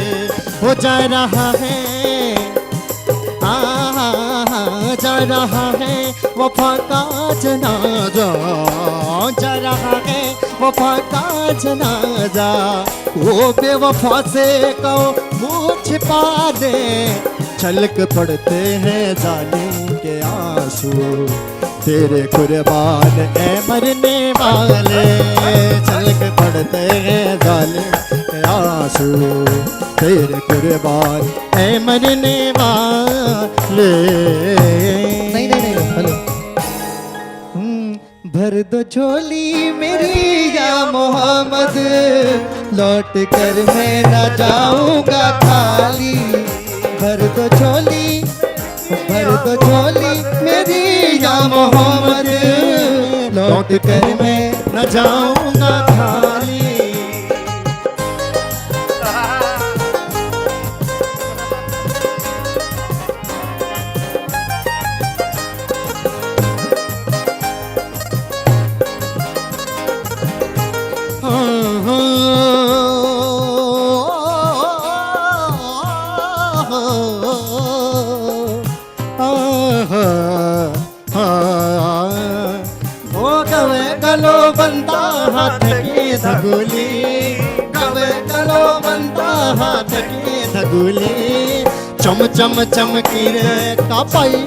हो जा रहा है जा रहा है वफा का जनाजा, जा रहा है वफा का जनाजा, वो बेवफा से कहो मुँह छिपा दे, छलक पड़ते हैं जालिम के आंसू तेरे कुर्बान ऐ मरने वाले, छलक पड़ते हैं जालिम के आंसू तेरे कुर्बान ऐ मरने वाले। नहीं हेलो। भर दो झोली मेरी या मोहम्मद, लौट कर मैं न जाऊंगा खाली, भर दो झोली मेरी या मोहम्मद, लौट कर मैं न जाऊंगा खाली। गलो बनता हाथ की धगुली, गवे गलो बनता हाथ की धगुली, चम चम चमकी रे कापाई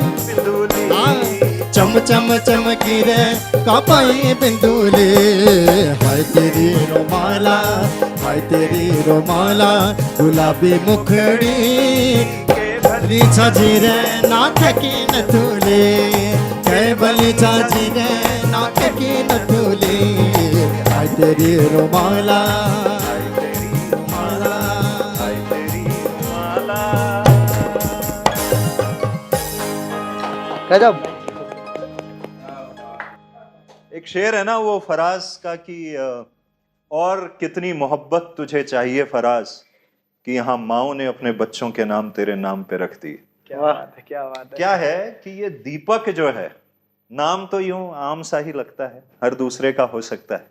चम चम चमकी रे कापाई बिंदुली। हाय तेरी रोमाला, हाय तेरी रोमाला, गुलाबी मुखड़ी भली छजी रे नाक की नथुली, भली छजी रे नाक की नथुली। हाय तेरी रोमाला, हाय तेरी रोमाला, हाय तेरी रोमाला। गजब। एक शेर है ना वो फराज का कि और कितनी मोहब्बत तुझे चाहिए फराज, कि यहाँ माओ ने अपने बच्चों के नाम तेरे नाम पे रख दिए। क्या बात है, क्या बात है। क्या है कि ये दीपक जो है, नाम तो यूं आम सा ही लगता है, हर दूसरे का हो सकता है,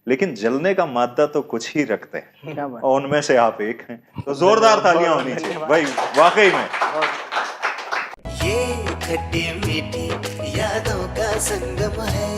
लेकिन जलने का मादा तो कुछ ही रखते हैं, क्या बात। और उनमें से आप एक हैं। तो जोरदार तालियां होनी चाहिए भाई, वाकई में। ये खट्टी मीठी यादों का संगम है,